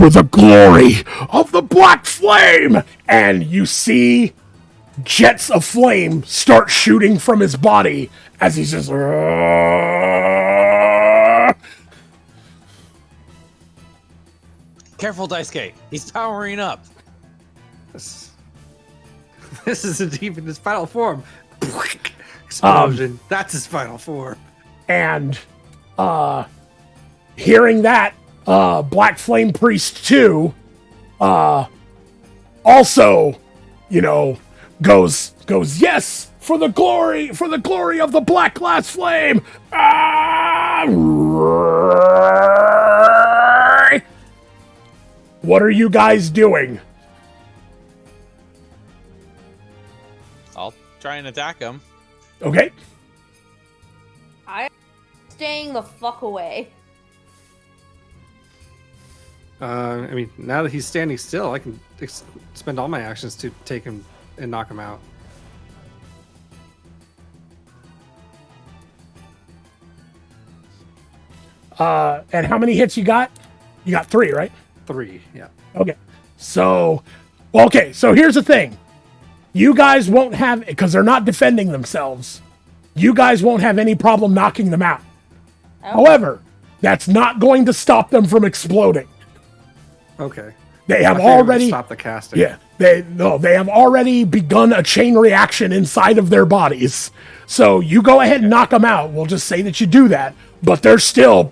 the glory of the Black Flame! And you see jets of flame start shooting from his body as he's just. Careful, Daisuke. He's powering up. This isn't even his final form. Explosion. That's his final form. And hearing that, Black Flame Priest 2 also, goes, yes, for the glory of the Black Glass Flame. What are you guys doing? I'll try and attack him. Okay. Staying the fuck away. I mean, now that he's standing still, I can spend all my actions to take him and knock him out. And how many hits you got? You got 3, right? 3, yeah. Okay. So here's the thing. You guys won't have, because they're not defending themselves, you guys won't have any problem knocking them out. However, that's not going to stop them from exploding. Okay. They have I figured it would already stop the casting. Yeah, they have already begun a chain reaction inside of their bodies. So you go ahead and knock them out. We'll just say that you do that, but they're still.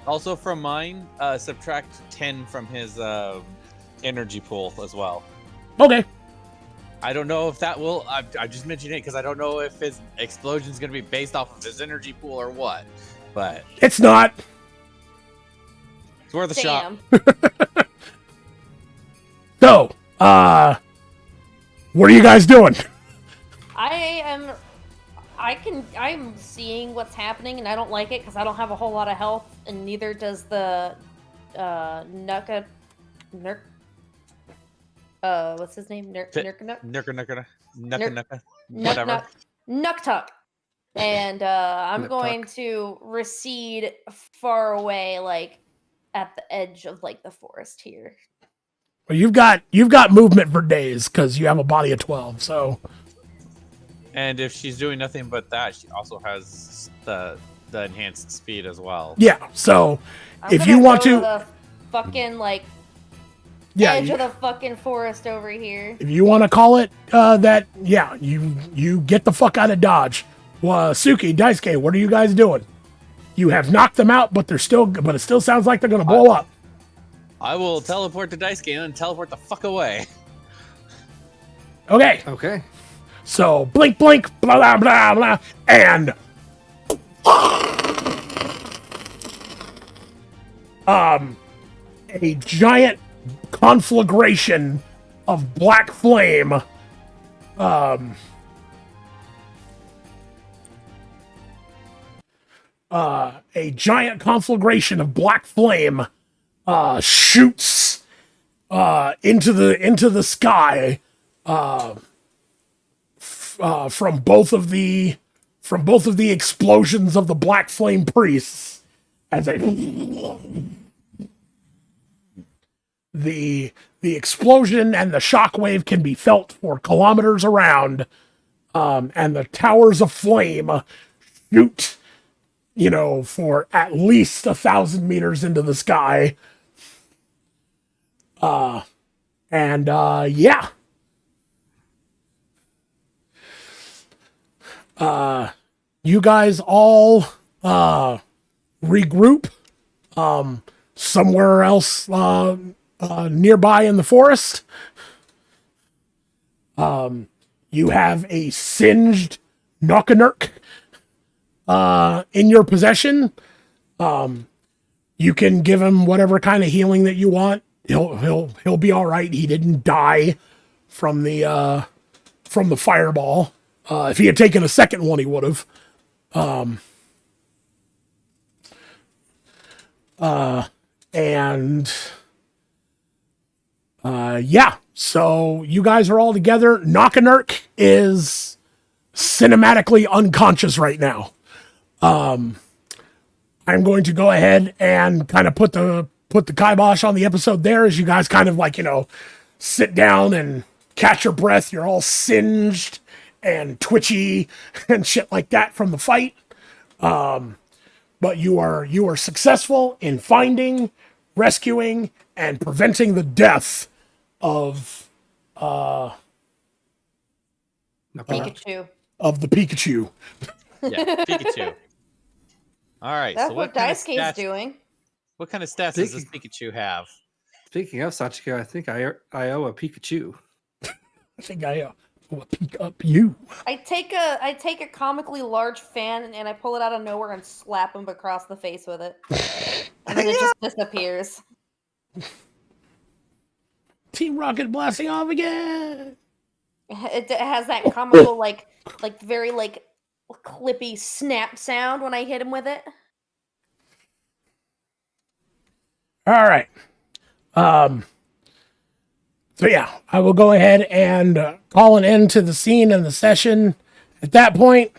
Also from mine, subtract 10 from his energy pool as well. Okay. I don't know if that will. I just mentioned it because I don't know if his explosion is going to be based off of his energy pool or what. But It's not. it's worth a shot. Damn. So, what are you guys doing? I'm seeing what's happening and I don't like it because I don't have a whole lot of health and neither does the what's his name? Nuka, whatever. Nuktuk. And I'm Nuktuk. going to recede far away, like at the edge of like the forest here. Well, you've got movement for days because you have a body of 12. So And if she's doing nothing but that, she also has the enhanced speed as well. yeah. So I'm if gonna you want go to, the fucking like yeah, edge of the fucking forest over here. if you want to call it that, yeah, you get the fuck out of Dodge. Well, Suki, Daisuke, what are you guys doing? You have knocked them out, but it still sounds like they're gonna blow up. I will teleport to Daisuke and teleport the fuck away. Okay, Okay. so blink, blink, blah blah blah blah, and a giant conflagration of black flame a giant conflagration of black flame shoots into the sky from both of the explosions of the black flame priests as they the explosion and the shockwave can be felt for kilometers around, and the towers of flame shoot, for at least 1,000 meters into the sky. Yeah. You guys all regroup somewhere else nearby in the forest. You have a singed Knockanurk in your possession. You can give him whatever kind of healing that you want. He'll be all right. He didn't die from the fireball. If he had taken a second one, he would have. Yeah. So you guys are all together. Knockanurk is cinematically unconscious right now. I'm going to go ahead and kind of put the kibosh on the episode there as you guys kind of sit down and catch your breath. You're all singed and twitchy and shit like that from the fight. But you are successful in finding, rescuing, and preventing the death of Pikachu. of the Pikachu. Yeah, Pikachu. All right. That's so what kind of Daisuke's stats- doing. What kind of stats does this Pikachu have? Speaking of Sachiko, I think I owe a Pikachu. I think I will pick up you. I take a comically large fan and I pull it out of nowhere and slap him across the face with it. And then it just disappears. Team Rocket blasting off again. It has that comical very clippy snap sound when I hit him with it. All right. So yeah, I will go ahead and call an end to the scene and the session. At that point,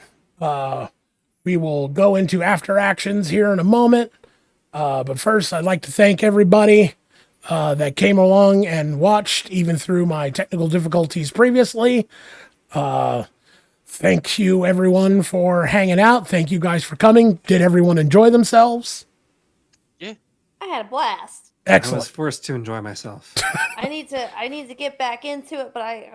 we will go into after actions here in a moment. But first, I'd like to thank everybody that came along and watched, even through my technical difficulties previously. Thank you, everyone, for hanging out. Thank you guys for coming. Did everyone enjoy themselves? I had a blast. I was Excellent. forced to enjoy myself. I need to get back into it, but I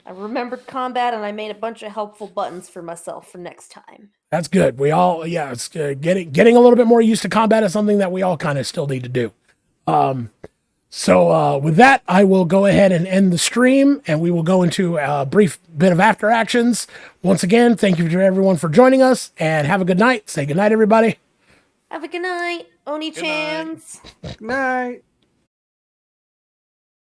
remembered combat and I made a bunch of helpful buttons for myself for next time. That's good. We all, yeah, it's good. Getting a little bit more used to combat is something that we all kind of still need to do. So with that, I will go ahead and end the stream, and we will go into a brief bit of after actions. Once again, thank you to everyone for joining us, and have a good night. Say good night, everybody. Have a good night, Oni-chans. Good night.